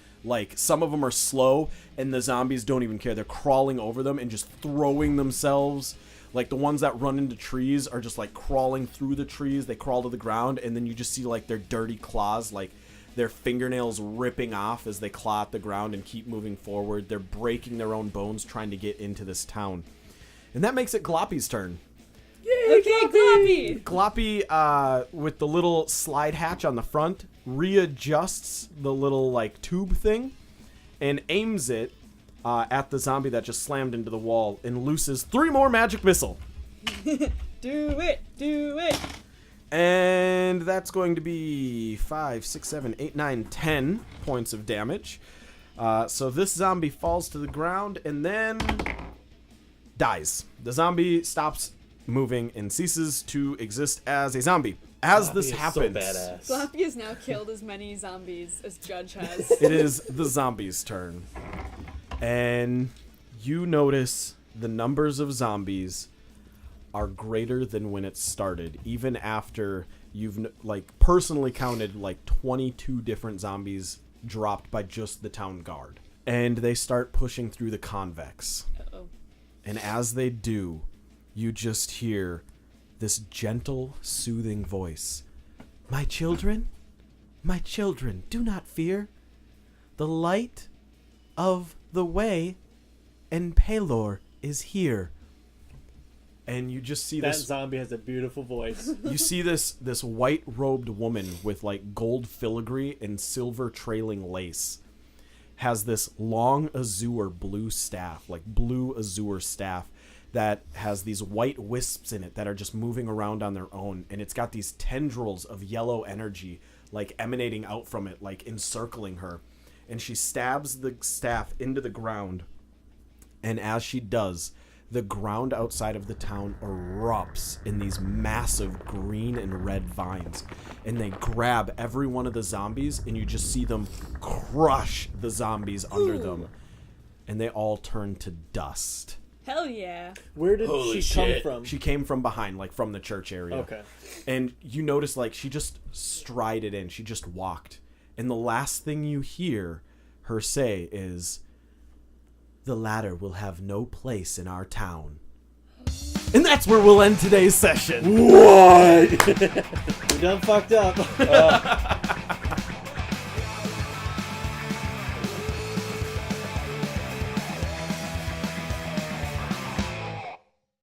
Some of them are slow, and the zombies don't even care. They're crawling over them and just throwing themselves. The ones that run into trees are just crawling through the trees. They crawl to the ground, and then you just see their dirty claws, their fingernails ripping off as they claw at the ground and keep moving forward. They're breaking their own bones trying to get into this town. And that makes it Gloppy's turn. Okay, Gloppy! Gloppy, with the little slide hatch on the front, readjusts the little, tube thing and aims it at the zombie that just slammed into the wall and looses 3 more magic missile. Do it! Do it! And that's going to be 5, 6, 7, 8, 9, 10 points of damage. So this zombie falls to the ground and then dies. The zombie stops moving and ceases to exist as a zombie. As this happens, so badass. Gloppy has now killed as many zombies as Judge has. it is the zombie's turn. And you notice the numbers of zombies are greater than when it started, even after you've personally counted 22 different zombies dropped by just the town guard. And they start pushing through the convex. Uh-oh. And as they do, you just hear this gentle, soothing voice. My children, do not fear. The light of the way and Pelor is here. And you just see That this. zombie has a beautiful voice. You see this white-robed woman with gold filigree and silver trailing lace. Has this long azure blue staff, blue azure staff, that has these white wisps in it that are just moving around on their own, and it's got these tendrils of yellow energy emanating out from it, encircling her. And she stabs the staff into the ground, and as she does, the ground outside of the town erupts in these massive green and red vines, and they grab every one of the zombies, and you just see them crush the zombies under them, and they all turn to dust. Hell yeah. Where did Holy she come shit. from? She came from behind, from the church area. Okay. And you notice, she just strided in. She just walked. And the last thing you hear her say is, "The ladder will have no place in our town." And that's where we'll end today's session. What? We done fucked up.